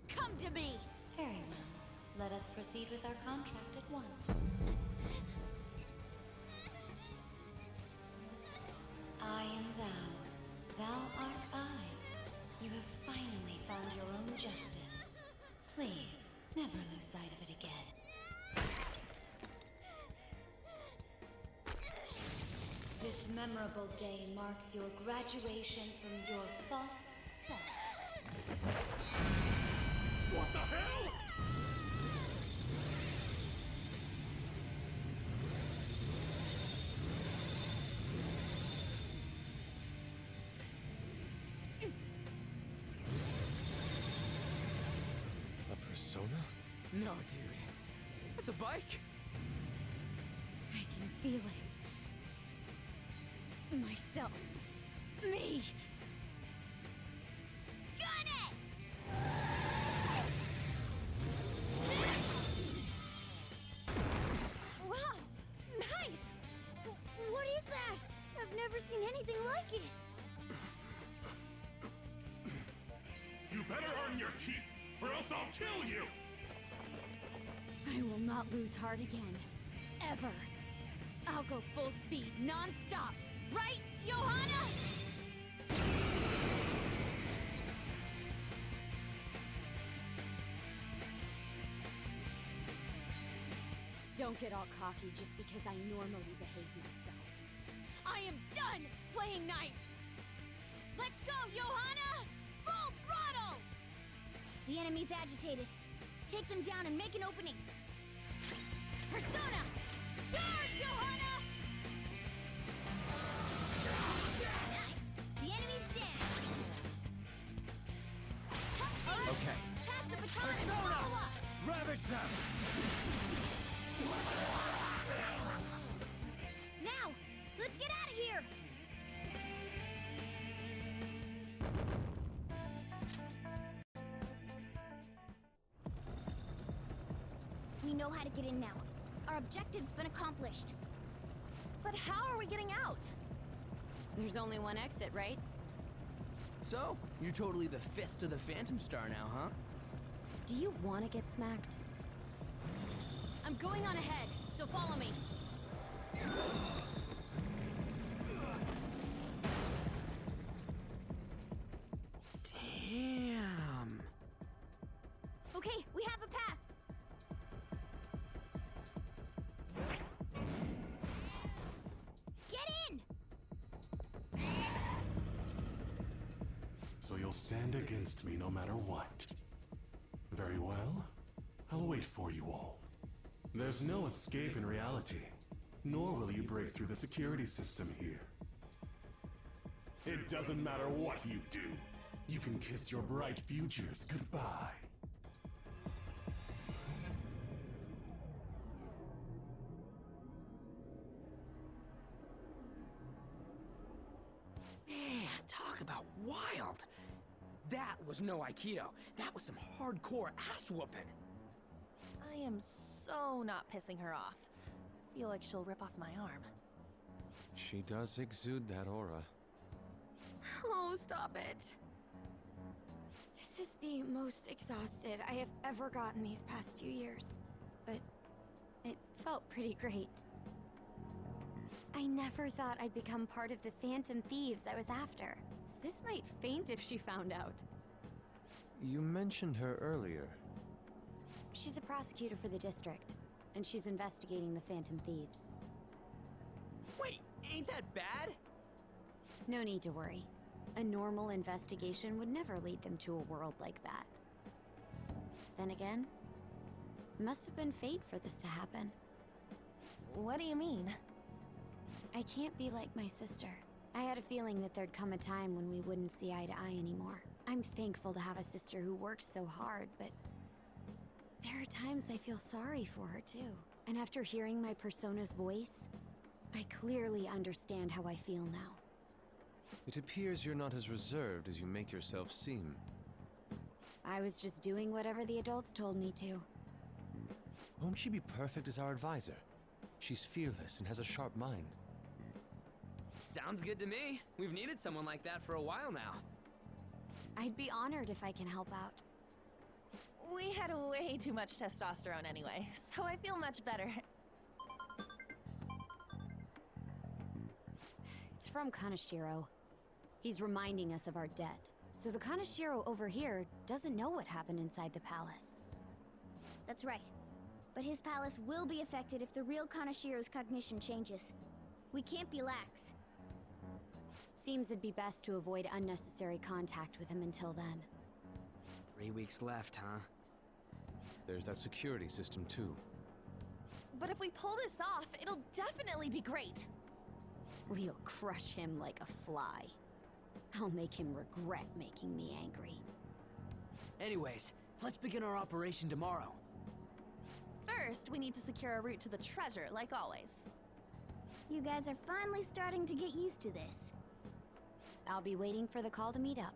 Come to me! Very well. Let us proceed with our contract at once. I am thou. Thou art I. You have finally found your own justice. Please, never lose sight of it again. This memorable day marks your graduation from your false self. What the hell? A persona? No, dude. That's a bike! I can feel it. Myself. Me! Got it! Wow! Nice! What is that? I've never seen anything like it. You better earn your keep, or else I'll kill you! I will not lose heart again. Ever. I'll go full speed, non-stop. Right, Johanna? Don't get all cocky just because I normally behave myself. I am done playing nice! Let's go, Johanna! Full throttle! The enemy's agitated. Take them down and make an opening. Persona! Charge, Johanna! Nice! The enemy's dead. Okay. Pass the baton and follow up! Ravage them! Now, let's get out of here! We know how to get in now. Our objective's been accomplished. But how are we getting out? There's only one exit, right? So, you're totally the fist of the Phantom Star now, huh? Do you want to get smacked? I'm going on ahead, so follow me. Damn. Okay, we have a path. Get in! So you'll stand against me no matter what. Very well. I'll wait for you all. There's no escape in reality, nor will you break through the security system here. It doesn't matter what you do. You can kiss your bright futures goodbye. Man, talk about wild. That was no Aikido. That was some hardcore ass whooping. I am so not pissing her off. Feel like she'll rip off my arm. She does exude that aura. Oh, stop it. This is the most exhausted I have ever gotten these past few years. But it felt pretty great. I never thought I'd become part of the Phantom Thieves I was after. Sis might faint if she found out. You mentioned her earlier. She's a prosecutor for the district, and she's investigating the Phantom Thieves. Wait, ain't that bad? No need to worry. A normal investigation would never lead them to a world like that. Then again, it must have been fate for this to happen. What do you mean? I can't be like my sister. I had a feeling that there'd come a time when we wouldn't see eye to eye anymore. I'm thankful to have a sister who works so hard, but there are times I feel sorry for her too. And after hearing my persona's voice, I clearly understand how I feel now. It appears you're not as reserved as you make yourself seem. I was just doing whatever the adults told me to. Won't she be perfect as our advisor? She's fearless and has a sharp mind. Sounds good to me. We've needed someone like that for a while now. I'd be honored if I can help out. We had way too much testosterone anyway, so I feel much better. It's from Kaneshiro. He's reminding us of our debt. So the Kaneshiro over here doesn't know what happened inside the palace. That's right. But his palace will be affected if the real Kaneshiro's cognition changes. We can't be lax. Seems it'd be best to avoid unnecessary contact with him until then. 3 weeks left, huh? There's that security system too. But if we pull this off, it'll definitely be great. We'll crush him like a fly. I'll make him regret making me angry. Anyways, let's begin our operation tomorrow. First, we need to secure a route to the treasure, like always. You guys are finally starting to get used to this. I'll be waiting for the call to meet up.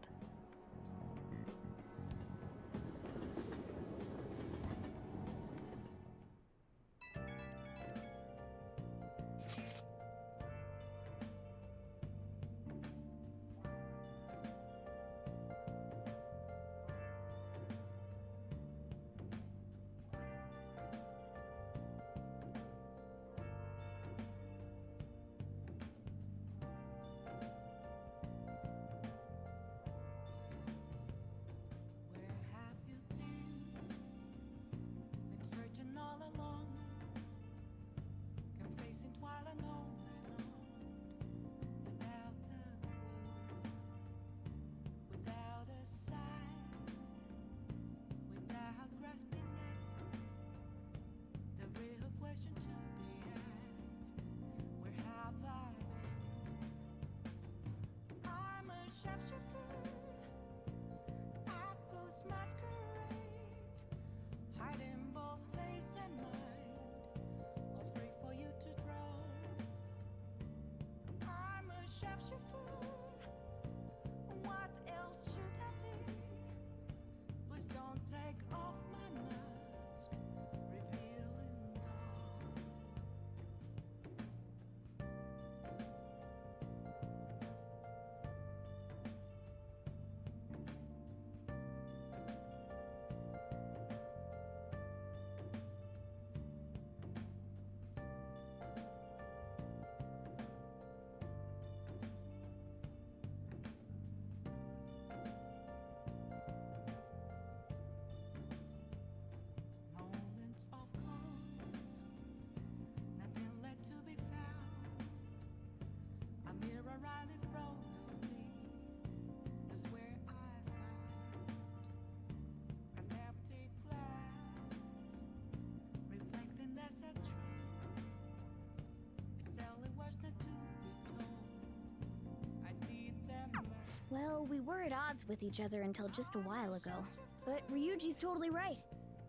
Well, we were at odds with each other until just a while ago. But Ryuji's totally right.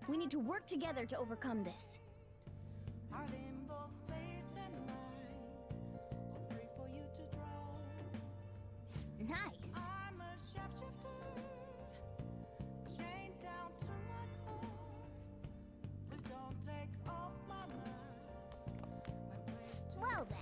We need to work together to overcome this. Are they in both face and mind? All free for you to draw. Nice. I'm a shapeshifter, chained down to my core. Please don't take off my mask. My place to Well then.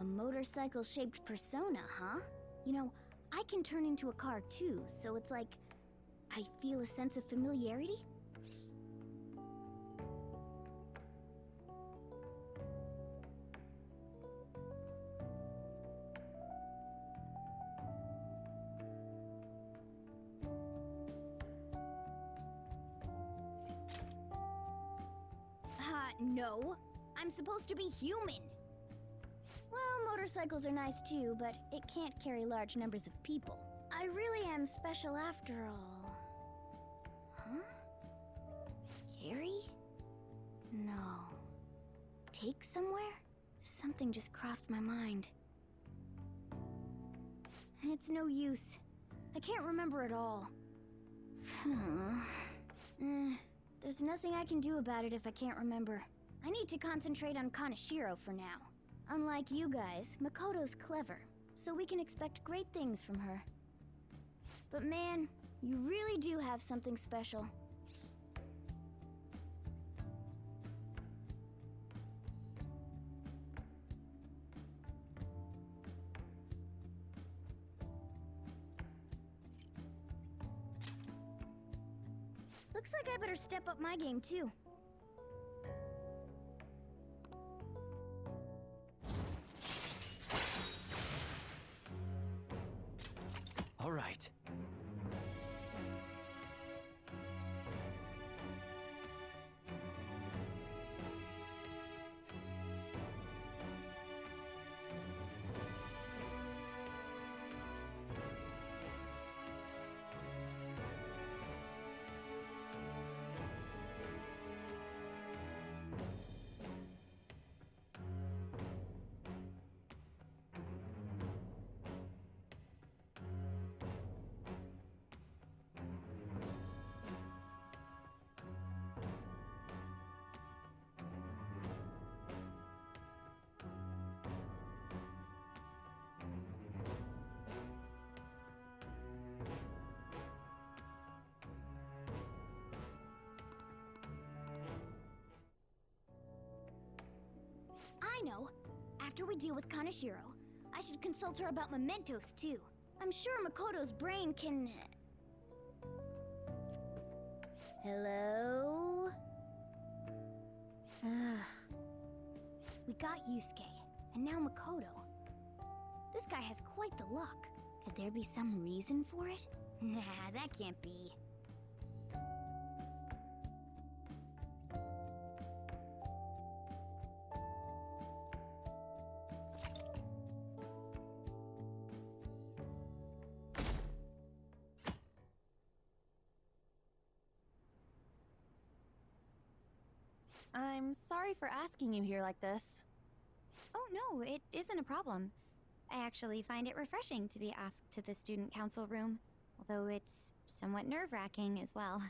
A motorcycle-shaped persona, huh? You know, I can turn into a car too, so it's like I feel a sense of familiarity. No. I'm supposed to be human. Well, motorcycles are nice too, but it can't carry large numbers of people. I really am special after all. Huh? Carry? No. Take somewhere? Something just crossed my mind. It's no use. I can't remember it all. There's nothing I can do about it if I can't remember. I need to concentrate on Kaneshiro for now. Unlike you guys, Makoto's clever, so we can expect great things from her. But man, you really do have something special. Looks like I better step up my game too. All right. I know. After we deal with Kaneshiro, I should consult her about mementos too. I'm sure Makoto's brain can... Hello? We got Yusuke, and now Makoto. This guy has quite the luck. Could there be some reason for it? Nah, that can't be. I'm sorry for asking you here like this. Oh no, it isn't a problem. I actually find it refreshing to be asked to the student council room, although it's somewhat nerve-wracking as well.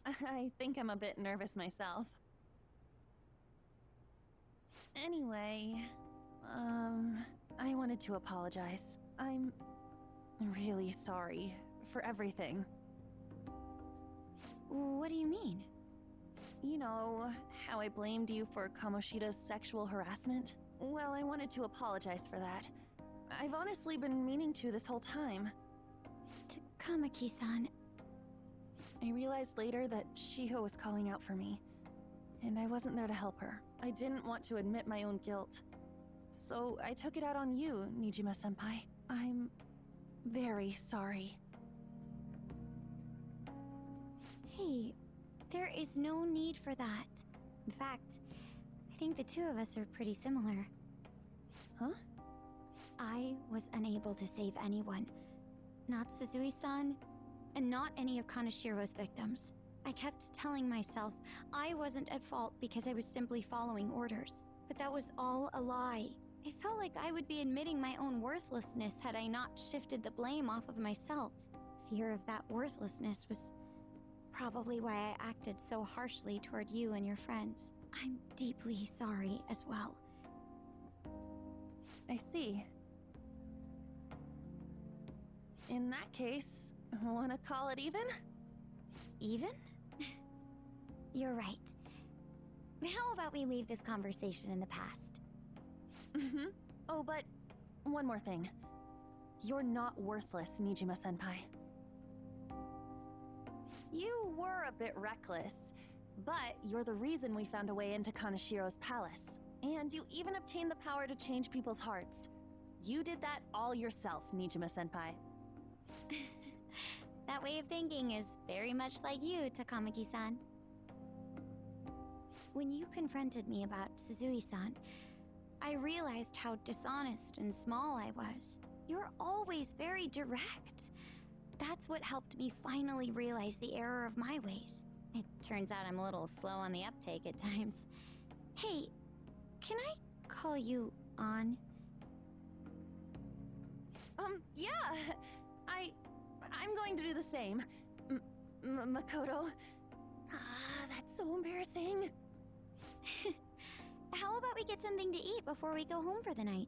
I think I'm a bit nervous myself. Anyway, I wanted to apologize. I'm really sorry for everything. What do you mean? You know, how I blamed you for Kamoshida's sexual harassment? Well, I wanted to apologize for that. I've honestly been meaning to this whole time. Kamaki-san. I realized later that Shiho was calling out for me, and I wasn't there to help her. I didn't want to admit my own guilt. So I took it out on you, Nijima-senpai. I'm very sorry. Hey, there is no need for that. In fact, I think the two of us are pretty similar. Huh? I was unable to save anyone. Not Suzui-san, and not any of Kaneshiro's victims. I kept telling myself I wasn't at fault because I was simply following orders. But that was all a lie. I felt like I would be admitting my own worthlessness had I not shifted the blame off of myself. Fear of that worthlessness was probably why I acted so harshly toward you and your friends. I'm deeply sorry as well. I see. In that case, wanna call it even? Even? You're right. How about we leave this conversation in the past? Mm-hmm. Oh, but one more thing. You're not worthless, Nijima-senpai. You were a bit reckless, but you're the reason we found a way into Kanashiro's palace. And you even obtained the power to change people's hearts. You did that all yourself, Nijima-senpai. That way of thinking is very much like you, Takamaki-san. When you confronted me about Suzui-san, I realized how dishonest and small I was. You're always very direct. That's what helped me finally realize the error of my ways. It turns out I'm a little slow on the uptake at times. Hey, can I call you on? Yeah. I'm going to do the same. Makoto. Ah, that's so embarrassing. How about we get something to eat before we go home for the night?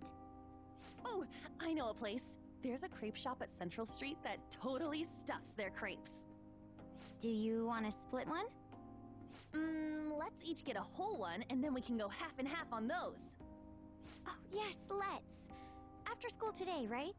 Oh, I know a place. There's a crepe shop at Central Street that totally stuffs their crepes. Do you want to split one? Let's each get a whole one, and then we can go half and half on those. Oh, yes, let's. After school today, right?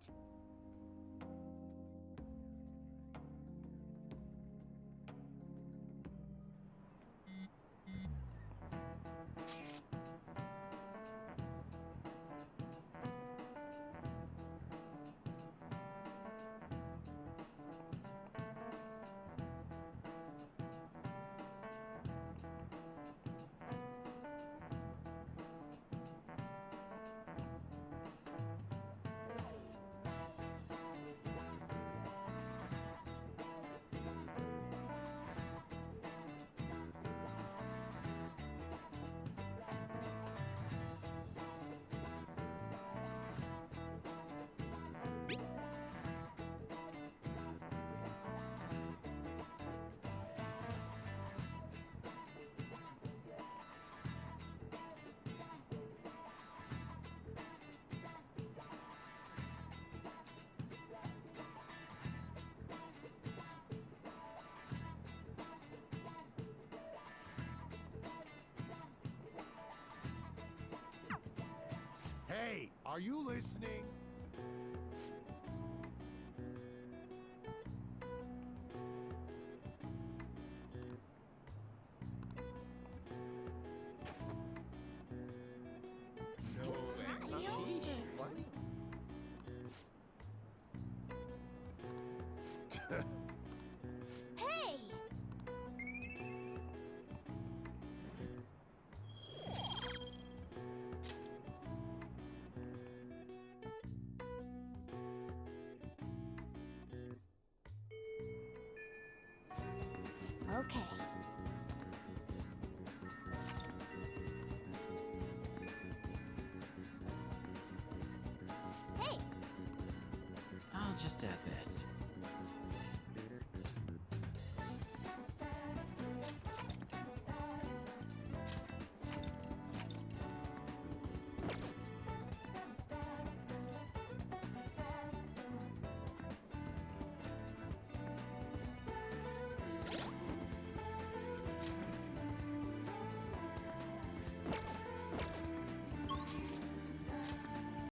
Hey, are you listening? Hey! Okay. Hey! I'll just add this.